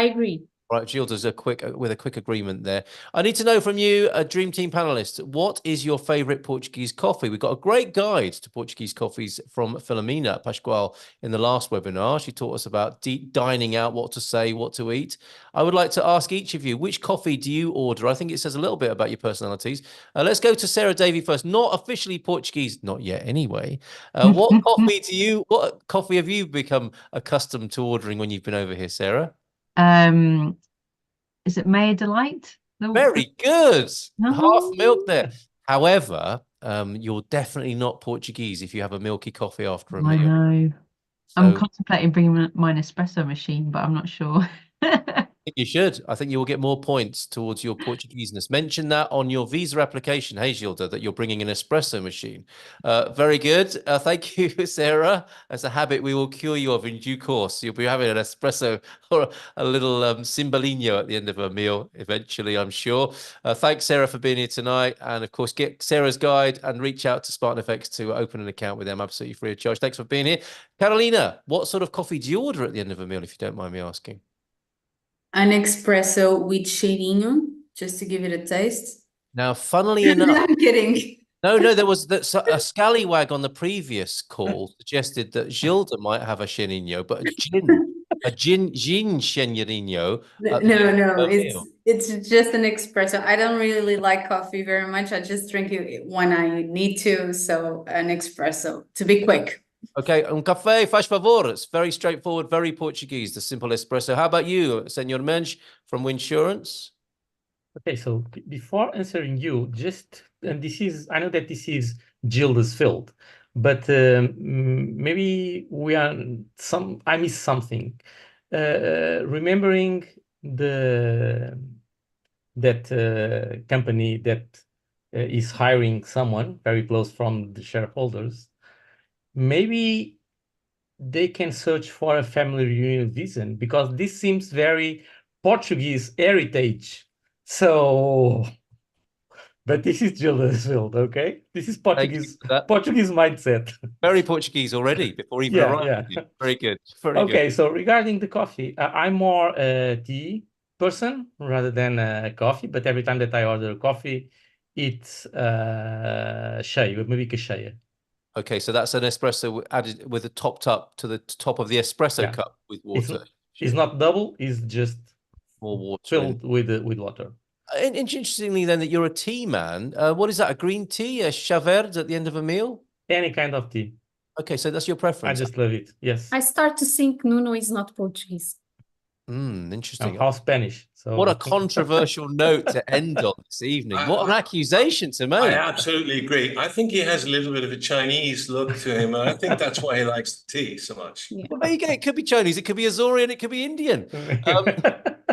agree. Right, Gilda's with a quick agreement there. I need to know from you, a Dream Team panelist, what is your favorite Portuguese coffee? We've got a great guide to Portuguese coffees from Filomena Pascoal in the last webinar. She taught us about dining out, what to say, what to eat. I would like to ask each of you, which coffee do you order? I think it says a little bit about your personalities. Let's go to Sarah Davey first. Not officially Portuguese, not yet anyway. What coffee have you become accustomed to ordering when you've been over here, Sarah? Is it Maya Delight? Very good. Half milk there. However, you're definitely not Portuguese if you have a milky coffee after a meal. I know. So, I'm contemplating bringing my espresso machine, but I'm not sure. I think you should. I think you will get more points towards your Portugueseness. Mention that on your visa application, hey, Gilda, that you're bringing an espresso machine. Very good. Thank you, Sarah. That's a habit we will cure you of in due course. You'll be having an espresso or a little cimbalino at the end of a meal eventually, I'm sure. Thanks, Sarah, for being here tonight. And, of course, get Sarah's guide and reach out to Spartan FX to open an account with them absolutely free of charge. Thanks for being here. Carolina, what sort of coffee do you order at the end of a meal, if you don't mind me asking? An espresso with cheirinho, just to give it a taste. Now, funnily enough, I'm kidding. No, there was a scallywag on the previous call suggested that Gilda might have a cheirinho, but a gin cheirinho. No, it's just an espresso. I don't really like coffee very much. I just drink it when I need to. So an espresso to be quick. Okay, café, faz favor. It's very straightforward, very Portuguese, the simple espresso. How about you, Senor Mensch from Winsurance? Okay, so before answering you, and I know that this is Gilda's field, but maybe I missed something. Remembering the that company that is hiring someone very close from the shareholders, maybe they can search for a family reunion visa, because this seems very Portuguese heritage. So, but this is Gilda's field, okay? This is Portuguese mindset. Very Portuguese already before even arriving. Very good. Very good. Okay, so regarding the coffee, I'm more a tea person rather than a coffee, but every time that I order coffee, it's cheio, maybe que cheia. Okay, so that's an espresso added with a topped up to the top of the espresso cup with water. It's not double, it's just more water filled with water. And interestingly then that you're a tea man. What is that, a green tea, a chá verde at the end of a meal? Any kind of tea. Okay, so that's your preference. I just love it, yes. I start to think Nuno is not Portuguese. Interesting. Half Spanish. So what a controversial note to end on this evening. What an accusation to make. I absolutely agree. I think he has a little bit of a Chinese look to him. And I think that's why he likes the tea so much. Yeah. Well, there you go. It could be Chinese, it could be Azorean, it could be Indian.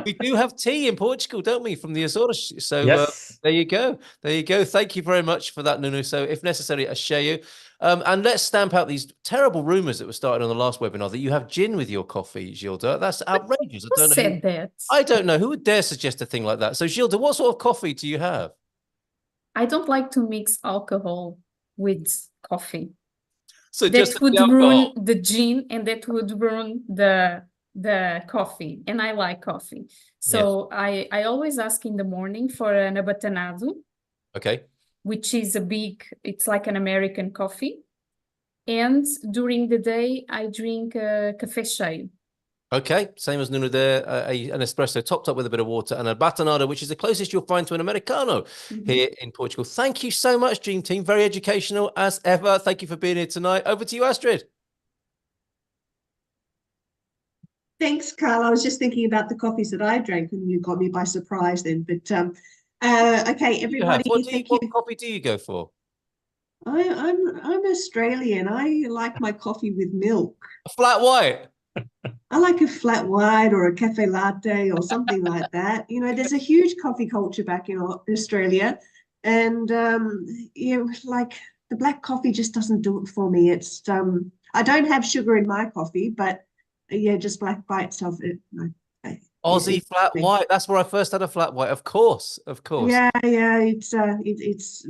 We do have tea in Portugal, don't we, from the Azores? So yes. There you go. There you go. Thank you very much for that, Nuno. So if necessary, a cheio. And let's stamp out these terrible rumours that were started on the last webinar that you have gin with your coffee, Gilda. That's outrageous. Who said that? I don't know. Who would dare suggest a thing like that? So, Gilda, what sort of coffee do you have? I don't like to mix alcohol with coffee. So that would ruin the gin, and that would ruin the coffee. And I like coffee. So yes. I always ask in the morning for an abatanado. Okay. Which is it's like an American coffee. And during the day, I drink café cheio. Okay, same as Nuno there, an espresso topped up with a bit of water, and a batonado, which is the closest you'll find to an Americano here in Portugal. Thank you so much, Dream Team. Very educational as ever. Thank you for being here tonight. Over to you, Astrid. Thanks, Carl. I was just thinking about the coffees that I drank, and you got me by surprise then. But okay, everybody. What coffee do you go for? I'm Australian. I like my coffee with milk. A flat white. I like a flat white or a cafe latte or something like that. You know, there's a huge coffee culture back in Australia, and like the black coffee just doesn't do it for me. It's I don't have sugar in my coffee, but yeah, just black by itself. Aussie flat white. That's where I first had a flat white. Of course. Yeah. It's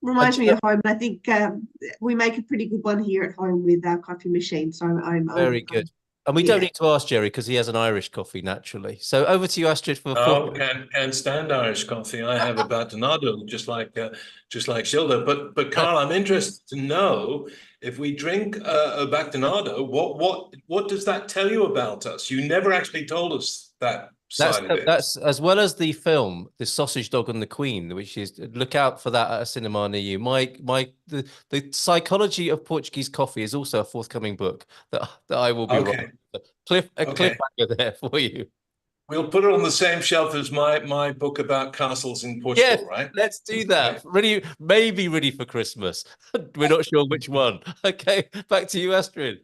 reminds me of home. I think we make a pretty good one here at home with our coffee machine. So I'm very good. And we don't need to ask Jerry because he has an Irish coffee naturally. So over to you, Astrid. Can't stand Irish coffee. I have a batonado, just like Gilda. But Carl, I'm interested to know if we drink a batonado, what does that tell you about us? You never actually told us that. That's as well as the film, The Sausage Dog and the Queen, which is, look out for that at a cinema near you. The psychology of Portuguese coffee is also a forthcoming book that I will be writing. Cliffhanger there for you. We'll put it on the same shelf as my book about castles in Portugal, right? Let's do that. Okay. Maybe ready for Christmas. We're not sure which one. Okay, back to you, Astrid.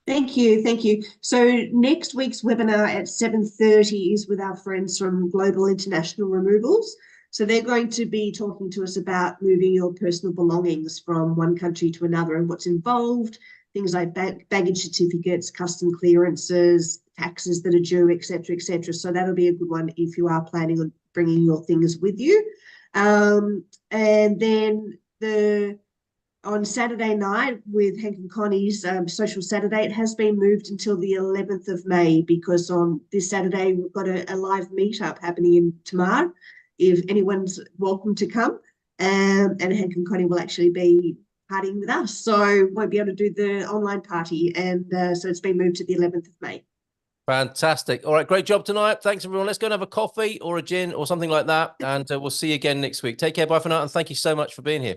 Thank you. So next week's webinar at 7:30 is with our friends from Global International Removals. So they're going to be talking to us about moving your personal belongings from one country to another and what's involved, things like baggage certificates, custom clearances, taxes that are due, etc., etc. So that'll be a good one if you are planning on bringing your things with you. And then on Saturday night with Hank and Connie's Social Saturday, it has been moved until the 11th of May because on this Saturday we've got a live meetup happening in Tomar. If anyone's welcome to come, and Hank and Connie will actually be partying with us, so won't be able to do the online party, and so it's been moved to the 11th of May. Fantastic. All right, great job tonight. Thanks, everyone. Let's go and have a coffee or a gin or something like that, and we'll see you again next week. Take care. Bye for now, and thank you so much for being here.